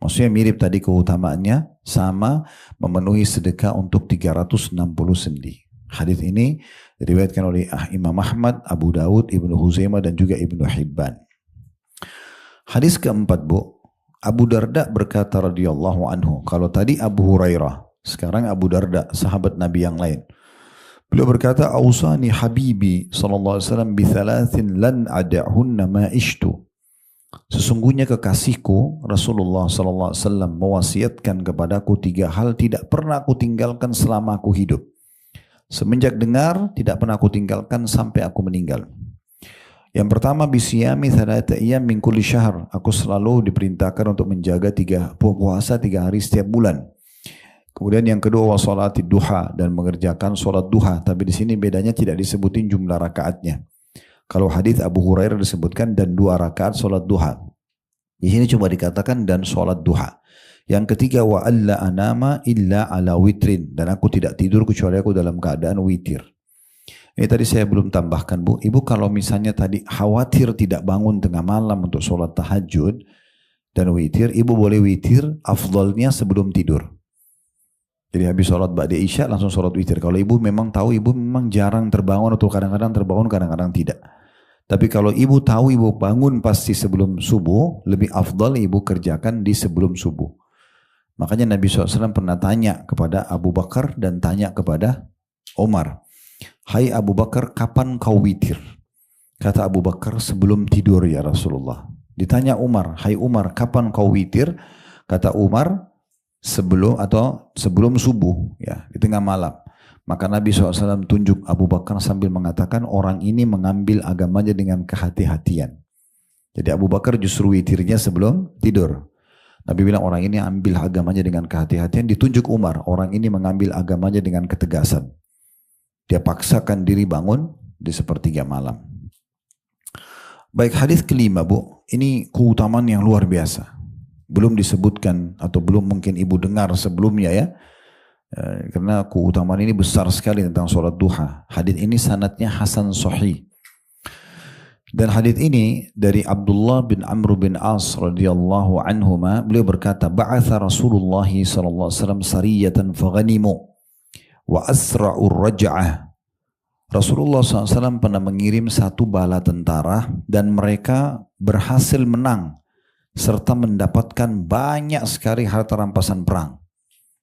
Maksudnya mirip tadi keutamaannya, sama memenuhi sedekah untuk 360 sendi. Hadis ini diriwayatkan oleh Imam Ahmad, Abu Dawud, Ibnu Huzaimah dan juga Ibnu Hibban. Hadis keempat, Bu. Abu Darda berkata radhiyallahu anhu. Kalau tadi Abu Hurairah, sekarang Abu Darda, sahabat Nabi yang lain. Beliau berkata, "Ausani habibi sallallahu alaihi wasallam bi thalathin lan ada'hunna ma ishtu." Sesungguhnya kekasihku Rasulullah sallallahu alaihi wasallam mewasiatkan kepadaku 3 hal tidak pernah aku tinggalkan selama aku hidup. Semenjak dengar tidak pernah aku tinggalkan sampai aku meninggal. Yang pertama, bisiyami thalathata ayyam min kulli syahr. Aku selalu diperintahkan untuk menjaga puasa 3 hari setiap bulan. Kemudian yang kedua, wa salatid duha, dan mengerjakan salat duha. Tapi di sini bedanya tidak disebutin jumlah rakaatnya. Kalau hadis Abu Hurairah disebutkan dan 2 rakaat salat duha. Di sini cuma dikatakan dan salat duha. Yang ketiga, wa alla anama illa ala witrin, dan aku tidak tidur kecuali aku dalam keadaan witir. Ini tadi saya belum tambahkan, Bu. Ibu kalau misalnya tadi khawatir tidak bangun tengah malam untuk sholat tahajud dan witir, ibu boleh witir afdalnya sebelum tidur. Jadi habis sholat ba'da isya langsung sholat witir. Kalau ibu memang tahu ibu memang jarang terbangun atau kadang-kadang terbangun, kadang-kadang tidak. Tapi kalau ibu tahu ibu bangun pasti sebelum subuh, lebih afdal ibu kerjakan di sebelum subuh. Makanya Nabi SAW pernah tanya kepada Abu Bakar dan tanya kepada Umar. Hai Abu Bakar, kapan kau witir? Kata Abu Bakar, sebelum tidur ya Rasulullah. Ditanya Umar, hai Umar, kapan kau witir? Kata Umar, sebelum subuh, ya di tengah malam. Maka Nabi SAW tunjuk Abu Bakar sambil mengatakan orang ini mengambil agamanya dengan kehati-hatian. Jadi Abu Bakar justru witirnya sebelum tidur. Nabi bilang orang ini ambil agamanya dengan kehati-hatian. Ditunjuk Umar, orang ini mengambil agamanya dengan ketegasan. Dia paksakan diri bangun di sepertiga malam. Baik, hadis kelima, Bu. Ini keutamaan yang luar biasa. Belum disebutkan atau belum mungkin ibu dengar sebelumnya ya. Karena keutamaan ini besar sekali tentang sholat duha. Hadis ini sanadnya hasan sahih. Dan hadis ini dari Abdullah bin Amr bin As radhiyallahu anhuma, beliau berkata, "Ba'atha Rasulullah sallallahu alaihi wasallam sariyatan faghanimu wa asra'ur raj'ah." Rasulullah SAW pernah mengirim 1 bala tentara dan mereka berhasil menang serta mendapatkan banyak sekali harta rampasan perang.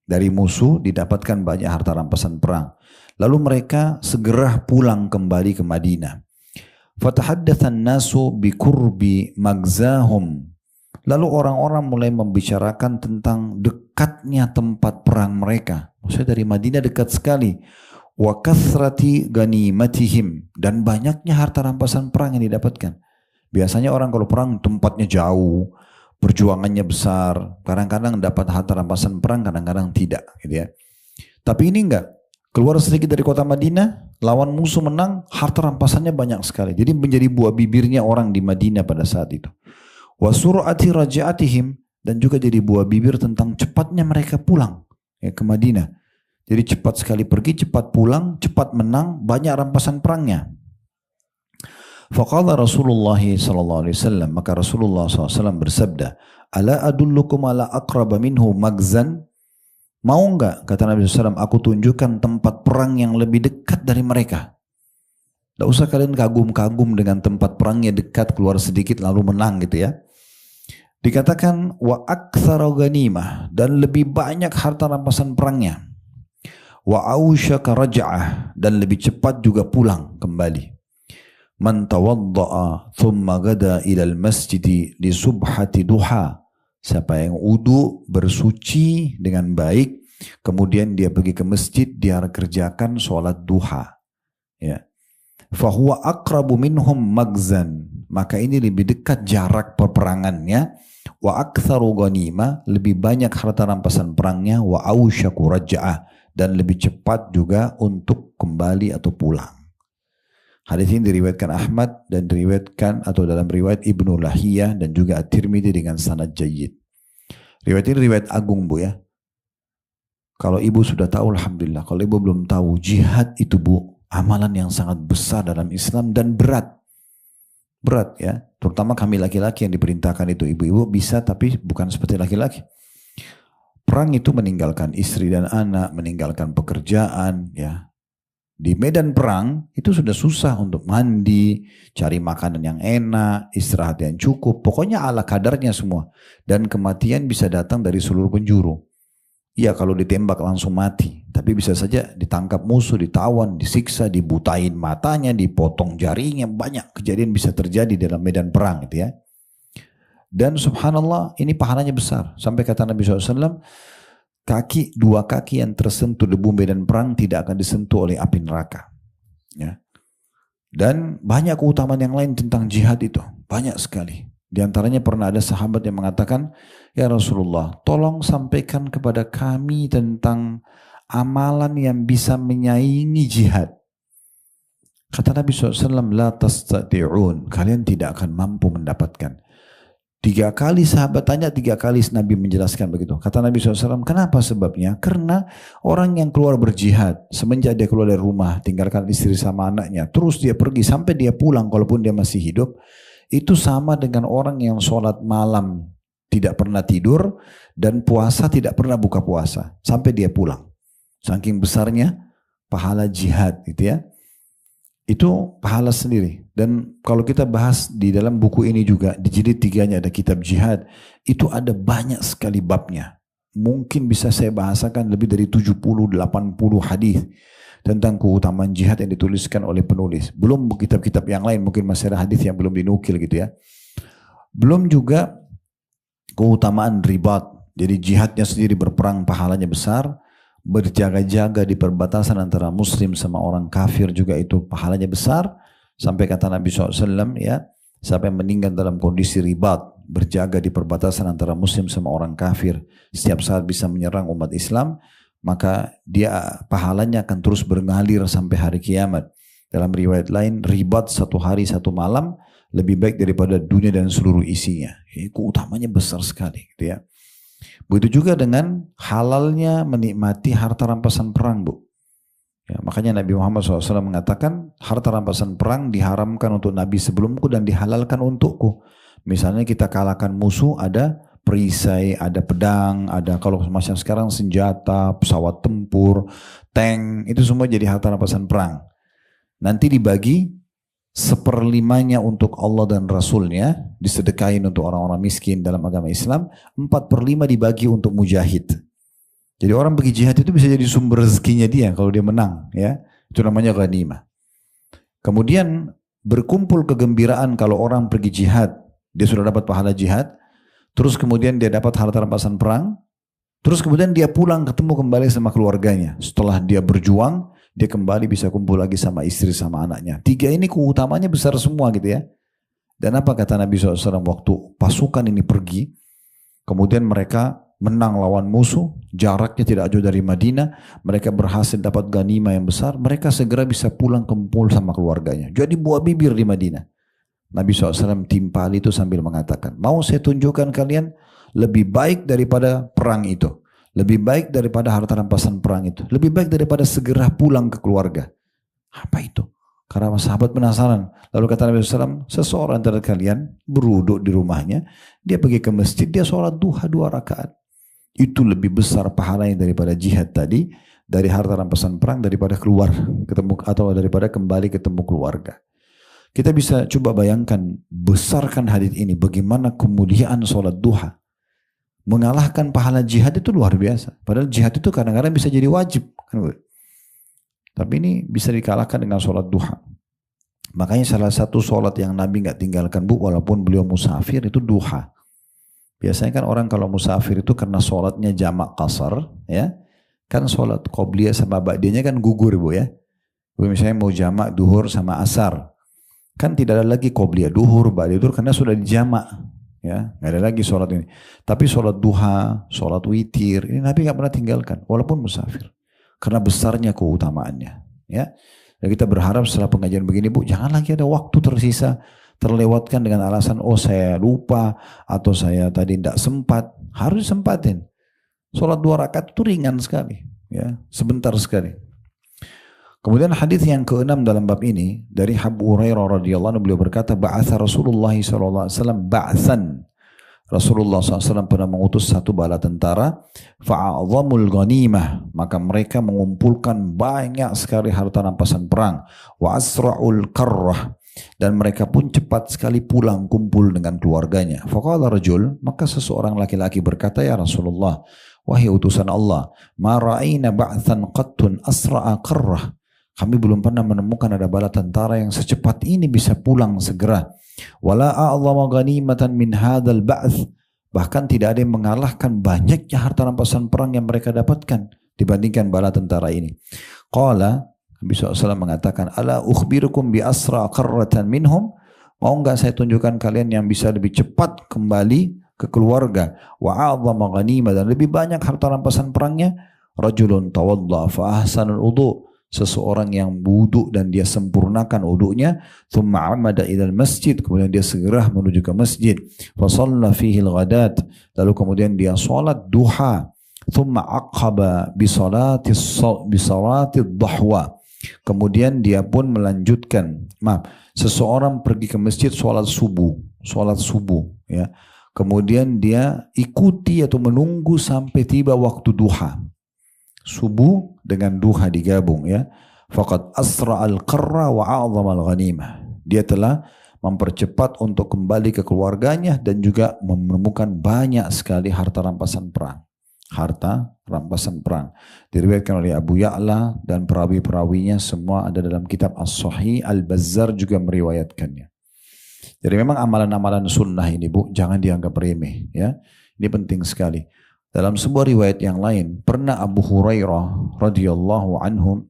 Dari musuh didapatkan banyak harta rampasan perang. Lalu mereka segera pulang kembali ke Madinah. Fatahaddatsan nasu bikurbi magzahum. Lalu orang-orang mulai membicarakan tentang dekatnya tempat perang mereka. Maksudnya dari Madinah dekat sekali. Wa kathrati ganimatihim, dan banyaknya harta rampasan perang yang didapatkan. Biasanya orang kalau perang tempatnya jauh, perjuangannya besar, kadang-kadang dapat harta rampasan perang, kadang-kadang tidak, gitu ya. Tapi ini enggak. Keluar sedikit dari kota Madinah, lawan musuh menang, harta rampasannya banyak sekali. Jadi menjadi buah bibirnya orang di Madinah pada saat itu. Wa sur'ati raja'atihim, dan juga jadi buah bibir tentang cepatnya mereka pulang ya, ke Madinah. Jadi cepat sekali pergi, cepat pulang, cepat menang, banyak rampasan perangnya. Faqala Rasulullah sallallahu alaihi wasallam, maka Rasulullah SAW bersabda, "Ala adullukum ala aqraba minhu magzan?" Mau enggak, kata Nabi SAW, aku tunjukkan tempat perang yang lebih dekat dari mereka. Tidak usah kalian kagum-kagum dengan tempat perangnya dekat, keluar sedikit lalu menang gitu ya. Dikatakan wa aktsara ghanimah, dan lebih banyak harta rampasan perangnya. Wa ausyaka raj'ah, dan lebih cepat juga pulang kembali. Man tawadda'a thumma gada ilal masjidi li subhati duha. Siapa yang wudu, bersuci dengan baik, kemudian dia pergi ke masjid, dia kerjakan sholat duha. Ya. Fahuwa aqrabu minhum magzan. Maka ini lebih dekat jarak peperangannya. Wa aktsaru ghanimah, lebih banyak harta rampasan perangnya. Wa awsyaku raja'ah, dan lebih cepat juga untuk kembali atau pulang. Hadis ini diriwayatkan Ahmad dan diriwayatkan atau dalam riwayat Ibnu Lahiyah dan juga At-Tirmidzi dengan sanad jayyid. Riwayat ini riwayat agung Bu ya. Kalau ibu sudah tahu alhamdulillah. Kalau ibu belum tahu, jihad itu Bu amalan yang sangat besar dalam Islam dan berat. Berat ya. Terutama kami laki-laki yang diperintahkan itu. Ibu-ibu bisa tapi bukan seperti laki-laki. Perang itu meninggalkan istri dan anak, meninggalkan pekerjaan ya. Di medan perang itu sudah susah untuk mandi, cari makanan yang enak, istirahat yang cukup. Pokoknya ala kadarnya semua. Dan kematian bisa datang dari seluruh penjuru. Iya kalau ditembak langsung mati. Tapi bisa saja ditangkap musuh, ditawan, disiksa, dibutain matanya, dipotong jaringnya. Banyak kejadian bisa terjadi dalam medan perang gitu ya. Dan subhanallah ini pahalanya besar. Sampai kata Nabi SAW, dua kaki yang tersentuh debu medan perang tidak akan disentuh oleh api neraka. Ya. Dan banyak keutamaan yang lain tentang jihad itu. Banyak sekali. Di antaranya pernah ada sahabat yang mengatakan, ya Rasulullah, tolong sampaikan kepada kami tentang amalan yang bisa menyaingi jihad. Kata Nabi SAW, la tastati'un. Kalian tidak akan mampu mendapatkan. 3 kali sahabat tanya, 3 kali Nabi menjelaskan begitu. Kata Nabi SAW, kenapa sebabnya? Karena orang yang keluar berjihad, semenjak dia keluar dari rumah, tinggalkan istri sama anaknya, terus dia pergi sampai dia pulang, kalaupun dia masih hidup, itu sama dengan orang yang sholat malam, tidak pernah tidur, dan puasa tidak pernah buka puasa, sampai dia pulang. Saking besarnya pahala jihad gitu ya. Itu pahala sendiri. Dan kalau kita bahas di dalam buku ini juga, di jilid 3-nya ada kitab jihad, itu ada banyak sekali babnya. Mungkin bisa saya bahasakan lebih dari 70-80 hadis tentang keutamaan jihad yang dituliskan oleh penulis. Belum kitab-kitab yang lain, mungkin masih ada hadis yang belum dinukil gitu ya. Belum juga keutamaan ribat. Jadi jihadnya sendiri berperang pahalanya besar. Berjaga-jaga di perbatasan antara muslim sama orang kafir juga itu pahalanya besar. Sampai kata Nabi SAW ya, siapa yang meninggal dalam kondisi ribat, berjaga di perbatasan antara muslim sama orang kafir, setiap saat bisa menyerang umat Islam, maka dia pahalanya akan terus mengalir sampai hari kiamat. Dalam riwayat lain, ribat 1 hari 1 malam lebih baik daripada dunia dan seluruh isinya. Keutamanya besar sekali gitu ya. Begitu juga dengan halalnya menikmati harta rampasan perang Bu. Ya, makanya Nabi Muhammad SAW mengatakan harta rampasan perang diharamkan untuk Nabi sebelumku dan dihalalkan untukku. Misalnya kita kalahkan musuh, ada perisai, ada pedang, ada kalau macam sekarang senjata, pesawat tempur, tank, itu semua jadi harta rampasan perang. Nanti dibagi 1/5 untuk Allah dan Rasulnya, disedekahin untuk orang-orang miskin dalam agama Islam, 4/5 dibagi untuk mujahid. Jadi orang pergi jihad itu bisa jadi sumber rezekinya dia kalau dia menang, ya. Itu namanya ghanimah. Kemudian berkumpul kegembiraan kalau orang pergi jihad, dia sudah dapat pahala jihad, terus kemudian dia dapat harta rampasan perang, terus kemudian dia pulang ketemu kembali sama keluarganya. Setelah dia berjuang, dia kembali bisa kumpul lagi sama istri sama anaknya. 3 ini keutamanya besar semua gitu ya. Dan apa kata Nabi SAW waktu pasukan ini pergi, kemudian mereka menang lawan musuh, jaraknya tidak jauh dari Madinah, mereka berhasil dapat ghanimah yang besar, mereka segera bisa pulang kumpul sama keluarganya. Jadi buah bibir di Madinah. Nabi SAW timpali itu sambil mengatakan, mau saya tunjukkan kalian lebih baik daripada perang itu. Lebih baik daripada harta rampasan perang itu. Lebih baik daripada segera pulang ke keluarga. Apa itu? Karena sahabat penasaran. Lalu kata Nabi SAW, seseorang dari kalian beruduk di rumahnya, dia pergi ke masjid, dia sholat duha 2 rakaat. Itu lebih besar pahalanya daripada jihad tadi, dari harta rampasan perang, daripada keluar ketemu atau daripada kembali ketemu keluarga. Kita bisa coba bayangkan, besarkan hadis ini, bagaimana kemuliaan sholat duha. Mengalahkan pahala jihad itu luar biasa. Padahal jihad itu kadang-kadang bisa jadi wajib. Tapi ini bisa dikalahkan dengan sholat duha. Makanya salah satu sholat yang Nabi nggak tinggalkan Bu, walaupun beliau musafir, itu duha. Biasanya kan orang kalau musafir itu karena sholatnya jamak qasar, ya, kan sholat qobliyah sama ba'diyahnya kan gugur Bu ya. Misalnya mau jamak duhur sama asar, kan tidak ada lagi qobliyah duhur, ba'diyah duhur karena sudah dijamak. Ya, nggak ada lagi sholat ini. Tapi sholat duha, sholat witir, ini Nabi nggak pernah tinggalkan, walaupun musafir. karena besarnya keutamaannya. Ya, dan kita berharap setelah pengajian begini Bu, jangan lagi ada waktu tersisa terlewatkan dengan alasan oh saya lupa atau saya tadi tidak sempat. Harus sempatin. Sholat 2 rakaat itu ringan sekali, ya, sebentar sekali. Kemudian hadis yang keenam dalam bab ini dari Abu Hurairah radhiyallahu anhu, beliau berkata, ba'atha Rasulullah sallallahu alaihi wasallam ba'than. Rasulullah SAW pernah mengutus satu bala tentara, fa'azamul ghanimah, maka mereka mengumpulkan banyak sekali harta rampasan perang, wa asra'ul karrah, dan mereka pun cepat sekali pulang kumpul dengan keluarganya. Faqala rajul, maka seseorang laki-laki berkata, ya Rasulullah, wahai utusan Allah, ma ra'ayna ba'than qattun asra'a karrah, kami belum pernah menemukan ada bala tentara yang secepat ini bisa pulang segera. Wala a'zama ghanimatan min hadzal ba'ts, bahkan tidak ada yang mengalahkan banyaknya harta rampasan perang yang mereka dapatkan dibandingkan bala tentara ini. Qala, Nabi SAW mengatakan, ala ukhbirukum bi asra qarratan minhum, mau enggak saya tunjukkan kalian yang bisa lebih cepat kembali ke keluarga, wa a'zama ghanimah, dan lebih banyak harta rampasan perangnya. Rajulun tawadda fa ahsanul wudu, seseorang yang wudu dan dia sempurnakan wudunya, thumma amada ilal masjid, kemudian dia segera menuju ke masjid, fa shalla fihi al-ghadat, lalu kemudian dia salat duha, thumma aqaba bi salati dhahwa, kemudian dia pun melanjutkan, seseorang pergi ke masjid salat subuh ya, kemudian dia ikuti atau menunggu sampai tiba waktu duha. Subuh dengan duha digabung, ya. Faqad asra'al qarra wa a'zamal ghanimah. Dia telah mempercepat untuk kembali ke keluarganya dan juga menemukan banyak sekali harta rampasan perang. Harta rampasan perang. Diriwayatkan oleh Abu Ya'la dan perawi-perawinya semua ada dalam kitab As-Sahih. Al-Bazzar juga meriwayatkannya. Jadi memang amalan-amalan sunnah ini Bu, jangan dianggap remeh, ya. Ini penting sekali. Dalam sebuah riwayat yang lain, pernah Abu Hurairah radhiyallahu anhu,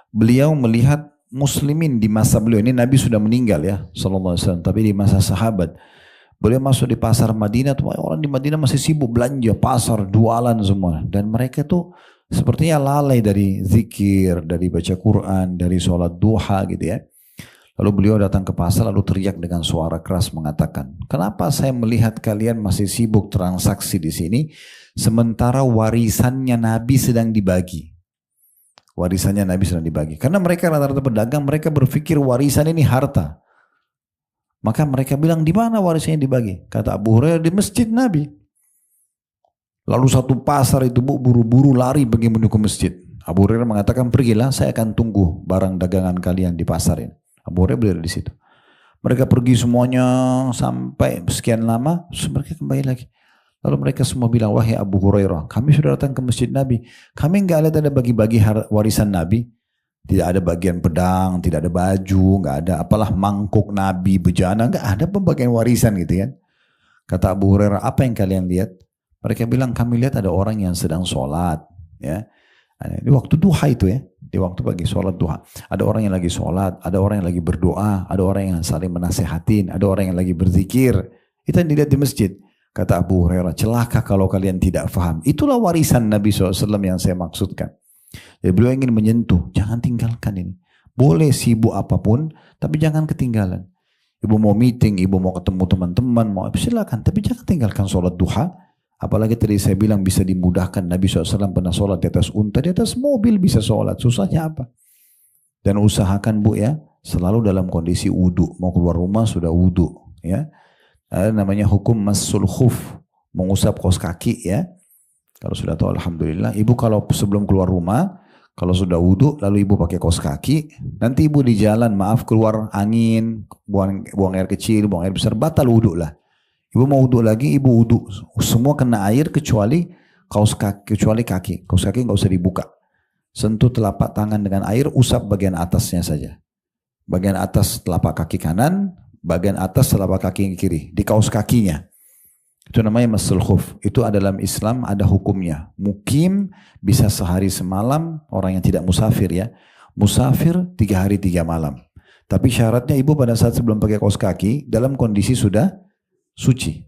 beliau melihat muslimin di masa beliau, ini Nabi sudah meninggal ya sallallahu alaihi wasallam, tapi di masa sahabat beliau masuk di pasar Madinah, tuh orang di Madinah masih sibuk belanja, pasar, jualan semua, dan mereka tuh sepertinya lalai dari zikir, dari baca Quran, dari sholat duha gitu ya. Lalu beliau datang ke pasar lalu teriak dengan suara keras mengatakan, kenapa saya melihat kalian masih sibuk transaksi di sini sementara warisannya Nabi sedang dibagi. Warisannya Nabi sedang dibagi. Karena mereka rata-rata pedagang, mereka berpikir warisan ini harta. Maka mereka bilang, di mana warisannya dibagi? Kata Abu Hurairah, di masjid Nabi. Lalu satu pasar itu Bu, buru-buru lari pergi menuju ke masjid. Abu Hurairah mengatakan, pergilah, saya akan tunggu barang dagangan kalian di pasar ini. Abu Hurairah berada di situ. Mereka pergi semuanya sampai sekian lama, terus mereka kembali lagi. Lalu mereka semua bilang, wahai Abu Hurairah, kami sudah datang ke masjid Nabi. Kami enggak lihat ada bagi-bagi warisan Nabi. Tidak ada bagian pedang, tidak ada baju, enggak ada apalah mangkuk Nabi, bejana, enggak ada pembagian warisan gitu kan. Kata Abu Hurairah, apa yang kalian lihat? Mereka bilang, kami lihat ada orang yang sedang sholat. Ya. Di waktu duha itu ya. Di waktu pagi sholat duha. Ada orang yang lagi sholat, ada orang yang lagi berdoa, ada orang yang saling menasehatin, ada orang yang lagi berzikir. Itu yang dilihat di masjid. Kata Abu Hurairah, celaka kalau kalian tidak faham. Itulah warisan Nabi SAW yang saya maksudkan. Jadi beliau ingin menyentuh, jangan tinggalkan ini. Boleh sibuk apapun, tapi jangan ketinggalan. Ibu mau meeting, ibu mau ketemu teman-teman, mau silakan. Tapi jangan tinggalkan sholat duha. Apalagi tadi saya bilang bisa dimudahkan. Nabi SAW pernah sholat di atas unta, di atas mobil bisa sholat. Susahnya apa? Dan usahakan Bu ya, selalu dalam kondisi wudu. Mau keluar rumah sudah wudu. Ya. Ada namanya hukum masul khuf, mengusap kaos kaki ya. Kalau sudah tahu alhamdulillah. Ibu kalau sebelum keluar rumah, kalau sudah wudu, lalu ibu pakai kaos kaki. Nanti ibu di jalan, maaf keluar angin, buang air kecil, buang air besar, batal wudu lah. Ibu mau wudu lagi, ibu wudu. Semua kena air kecuali kaos kaki, Kaos kaki nggak usah dibuka. Sentuh telapak tangan dengan air, usap bagian atasnya saja. Bagian atas telapak kaki kanan, bagian atas telapak kaki yang kiri. Di kaos kakinya. Itu namanya masul khuf. Itu dalam Islam ada hukumnya. Mukim bisa sehari semalam, orang yang tidak musafir ya. Musafir 3 hari 3 malam. Tapi syaratnya ibu pada saat sebelum pakai kaos kaki, dalam kondisi sudah suci.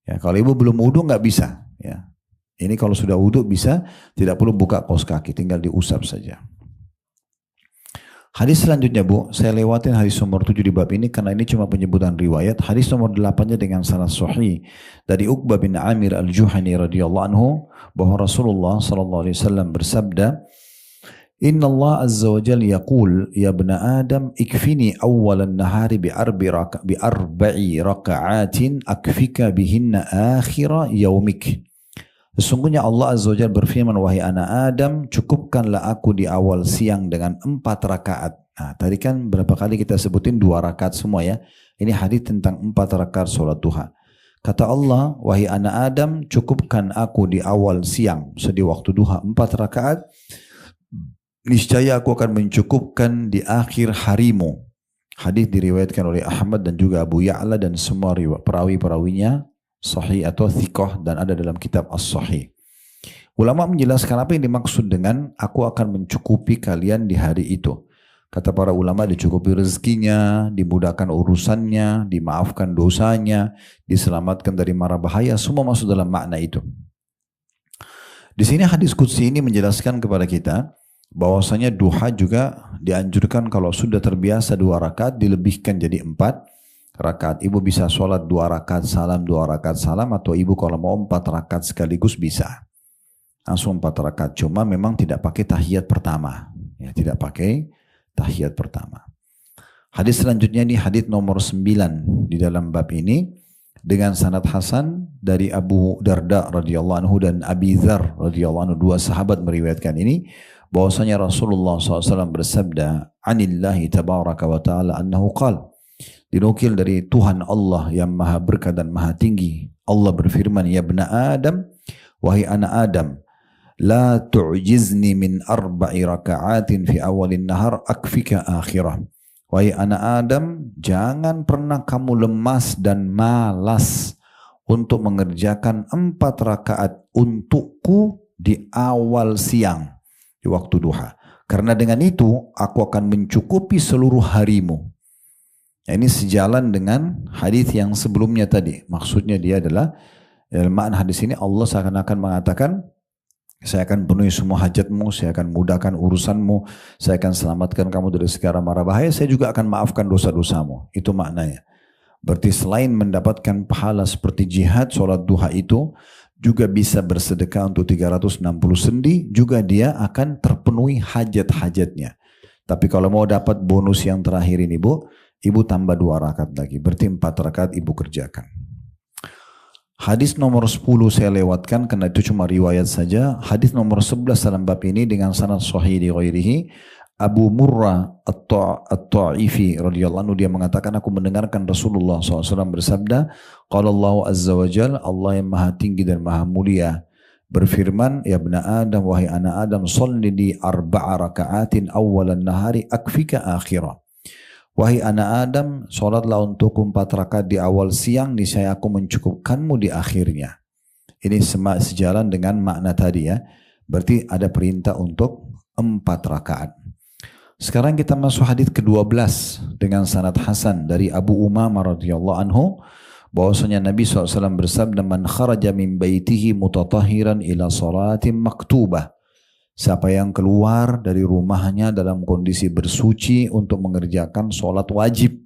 Ya, kalau ibu belum wudu nggak bisa. Ya. Ini kalau sudah wudhu bisa, tidak perlu buka kaos kaki, tinggal diusap saja. Hadis selanjutnya Bu, saya lewatin hadis nomor 7 di bab ini karena ini cuma penyebutan riwayat. Hadis nomor 8-nya dengan sanad sahih dari Uqbah bin Amir al-Juhani radhiyallahu anhu bahwa Rasulullah sallallahu alaihi wasallam bersabda, Inna Allah azza wa jalla yaqul ya ibna Adam ikfini awwalan nahari bi arba'i raka'atin akfika bihinna akhira yaumik. Sesungguhnya Allah azza wa jalla berfirman, wahai anak Adam, cukupkanlah aku di awal siang dengan 4 rakaat. Nah, tadi kan berapa kali kita sebutin 2 rakaat semua ya. Ini hadis tentang 4 rakaat sholat duha. Kata Allah, wahai anak Adam, cukupkan aku di awal siang, di waktu duha 4 rakaat. Niscaya aku akan mencukupkan di akhir harimu. Hadis diriwayatkan oleh Ahmad dan juga Abu Ya'la dan semua perawi-perawinya sahih atau thiqah dan ada dalam kitab As-Sahih. Ulama menjelaskan apa yang dimaksud dengan aku akan mencukupi kalian di hari itu. Kata para ulama, dicukupi rezekinya, dimudahkan urusannya, dimaafkan dosanya, diselamatkan dari mara bahaya, semua masuk dalam makna itu. Di sini hadis qudsi ini menjelaskan kepada kita bahwasanya duha juga dianjurkan kalau sudah terbiasa 2 rakaat dilebihkan jadi 4 rakaat. Ibu bisa sholat 2 rakaat salam, 2 rakaat salam, atau ibu kalau mau 4 rakaat sekaligus bisa. Langsung 4 rakaat. Cuma memang tidak pakai tahiyat pertama. Ya, tidak pakai tahiyat pertama. Hadis selanjutnya ini hadis nomor 9 di dalam bab ini dengan sanad hasan dari Abu Darda radhiyallahu anhu dan Abi Dzar radhiyallahu anhu, 2 sahabat meriwayatkan ini bahwasanya Rasulullah SAW bersabda, "Anillahi tabaraka wa ta'ala annahu qala." Dinukil dari Tuhan Allah yang maha berkah dan maha tinggi. Allah berfirman, ya ibna Adam, wahai anak Adam, la tu'jizni min 4 raka'atin fi awalin nahar akfika akhirah. Wahai anak Adam, jangan pernah kamu lemas dan malas untuk mengerjakan 4 rakaat untukku di awal siang, di waktu duha. Karena dengan itu, aku akan mencukupi seluruh harimu. Ini sejalan dengan hadis yang sebelumnya tadi. Maksudnya dia adalah, makna hadis ini Allah seakan-akan mengatakan, saya akan penuhi semua hajatmu, saya akan mudahkan urusanmu, saya akan selamatkan kamu dari segala mara bahaya, saya juga akan maafkan dosa-dosamu. Itu maknanya. Berarti selain mendapatkan pahala seperti jihad, sholat duha itu juga bisa bersedekah untuk 360 sendi, juga dia akan terpenuhi hajat-hajatnya. Tapi kalau mau dapat bonus yang terakhir ini Bu, ibu tambah 2 rakaat lagi, berarti 4 rakaat ibu kerjakan. Hadis nomor 10 saya lewatkan karena itu cuma riwayat saja. Hadis nomor 11 dalam bab ini dengan sanad sahih di ghairihi. Abu Murrah At-Ta'ifi radhiyallahu anhu, dia mengatakan, aku mendengarkan Rasulullah SAW bersabda, qala Allah azza wa jalla, Allah yang maha tinggi dan maha mulia berfirman, ya ibna Adam, wahai anak Adam, sholli di 4 raka'atin awalan nahari akfika akhirah. Wahai anak Adam, sholatlah untukku 4 rakaat di awal siang, niscaya aku mencukupkanmu di akhirnya. Ini sejalan dengan makna tadi ya. Berarti ada perintah untuk 4 rakaat. Sekarang kita masuk hadis ke-12 dengan sanad hasan dari Abu Umamah radhiyallahu anhu bahwasanya Nabi SAW bersabda, man kharaja min baitihi mutatahhiran ila salatin maktubah. Siapa yang keluar dari rumahnya dalam kondisi bersuci untuk mengerjakan sholat wajib,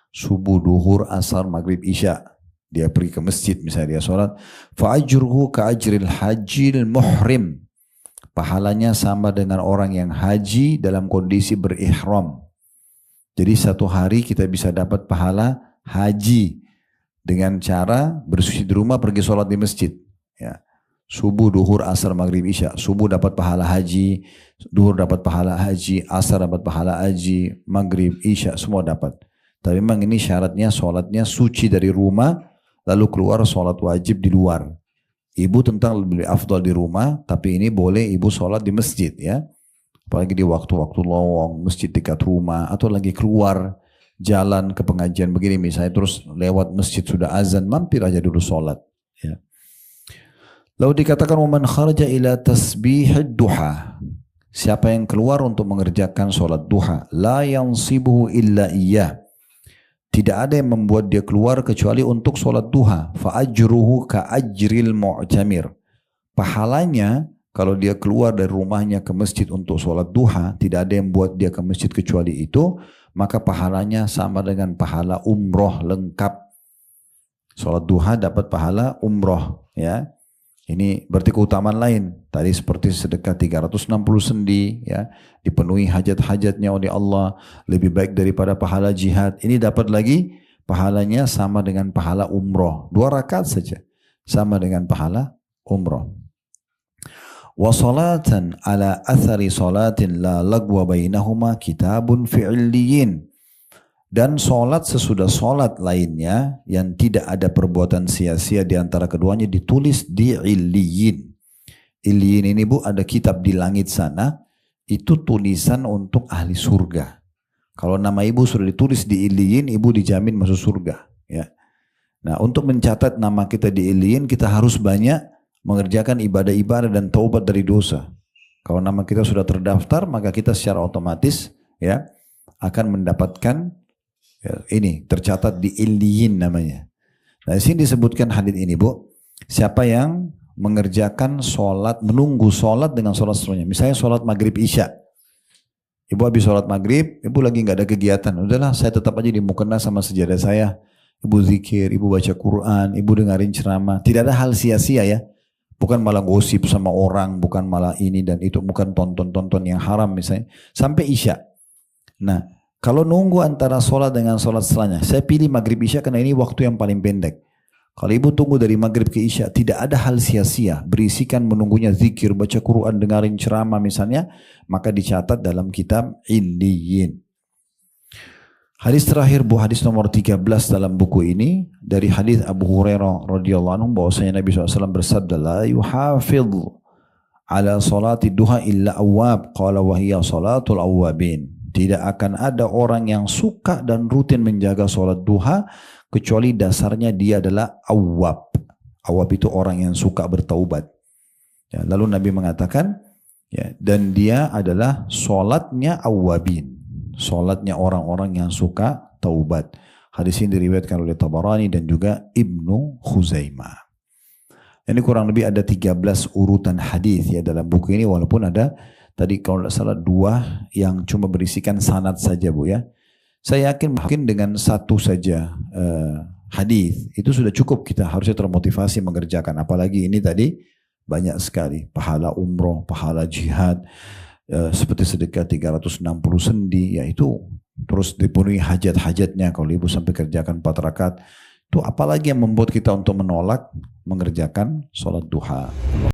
subuh, duhur, asar, maghrib, isya. Dia pergi ke masjid misalnya dia sholat. Fa'ajruhu ka'ajril hajjil muhrim. Pahalanya sama dengan orang yang haji dalam kondisi berihram. Jadi 1 hari kita bisa dapat pahala haji dengan cara bersuci di rumah, pergi sholat di masjid. Ya. Subuh, duhur, asar, maghrib, isya. Subuh dapat pahala haji, duhur dapat pahala haji, asar dapat pahala haji, maghrib, isya, semua dapat. Tapi memang ini syaratnya sholatnya suci dari rumah, lalu keluar sholat wajib di luar. Ibu tentang lebih afdal di rumah, tapi ini boleh ibu sholat di masjid ya. Apalagi di waktu-waktu lowong, masjid dekat rumah, atau lagi keluar jalan ke pengajian begini misalnya, terus lewat masjid sudah azan, mampir aja dulu sholat. Ya. Lalu dikatakan waman kharaja ila tasbihid duha. Siapa yang keluar untuk mengerjakan sholat duha, la yansibuhu illa iyyah. Tidak ada yang membuat dia keluar kecuali untuk sholat duha. Fa ajruhu ka ajril mu'tamir. pahalanya kalau dia keluar dari rumahnya ke masjid untuk sholat duha, tidak ada yang buat dia ke masjid kecuali itu, maka pahalanya sama dengan pahala umroh lengkap. Sholat duha dapat pahala umroh, ya. Ini berarti keutamaan lain. Tadi seperti sedekah 360 sendi, ya, dipenuhi hajat-hajatnya oleh Allah, lebih baik daripada pahala jihad. Ini dapat lagi pahalanya sama dengan pahala umroh. 2 rakaat saja sama dengan pahala umroh. Wa salatan ala athari salatin la lagwa bainahuma kitabun fi'liyin. Dan solat sesudah solat lainnya yang tidak ada perbuatan sia-sia di antara keduanya ditulis di Illiyin. Illiyin ini Bu ada kitab di langit sana, itu tulisan untuk ahli surga. Kalau nama ibu sudah ditulis di Illiyin, ibu dijamin masuk surga. Ya. Nah untuk mencatat nama kita di Illiyin, kita harus banyak mengerjakan ibadah-ibadah dan taubat dari dosa. Kalau nama kita sudah terdaftar, maka kita secara otomatis ya akan mendapatkan ya, ini tercatat di Illiyin namanya. Nah, di sini disebutkan hadis ini, Bu. Siapa yang mengerjakan sholat, menunggu sholat dengan sholat setelahnya. Misalnya sholat maghrib isya. Ibu habis sholat maghrib, ibu lagi nggak ada kegiatan. Udahlah, saya tetap aja di mukena sama sejadah saya. Ibu zikir, ibu baca Quran, ibu dengarin ceramah. Tidak ada hal sia-sia ya. Bukan malah gosip sama orang, bukan malah ini dan itu, bukan tonton-tonton yang haram misalnya. Sampai isya. Nah, kalau nunggu antara sholat dengan sholat setelahnya, saya pilih maghrib isya karena ini waktu yang paling pendek. Kalau ibu tunggu dari maghrib ke isya, tidak ada hal sia-sia. Berisikan menunggunya zikir, baca Quran, dengarin ceramah misalnya, maka dicatat dalam kitab Illiyin. Hadis terakhir Bu, hadis nomor 13 dalam buku ini, dari hadis Abu Hurairah radhiyallahu anhu bahwasanya Nabi SAW bersabda, la yuhafidh ala salati duha illa awwab, qala wa hiya salatul awwabin. Tidak akan ada orang yang suka dan rutin menjaga sholat duha kecuali dasarnya dia adalah awwab. Awwab itu orang yang suka bertaubat. Ya, lalu Nabi mengatakan, ya, dan dia adalah sholatnya awwabin. Sholatnya orang-orang yang suka taubat. Hadis ini diriwayatkan oleh Tabarani dan juga Ibnu Khuzaimah. Ini kurang lebih ada 13 urutan hadis ya dalam buku ini, walaupun ada tadi kalau tidak salah 2 yang cuma berisikan sanad saja Bu ya. Saya yakin mungkin dengan satu saja hadis itu sudah cukup, kita harusnya termotivasi mengerjakan. Apalagi ini tadi banyak sekali. Pahala umroh, pahala jihad, seperti sedekah 360 sendi, yaitu terus dipenuhi hajat-hajatnya. Kalau ibu sampai kerjakan 4 rakaat, itu apalagi yang membuat kita untuk menolak mengerjakan sholat duha.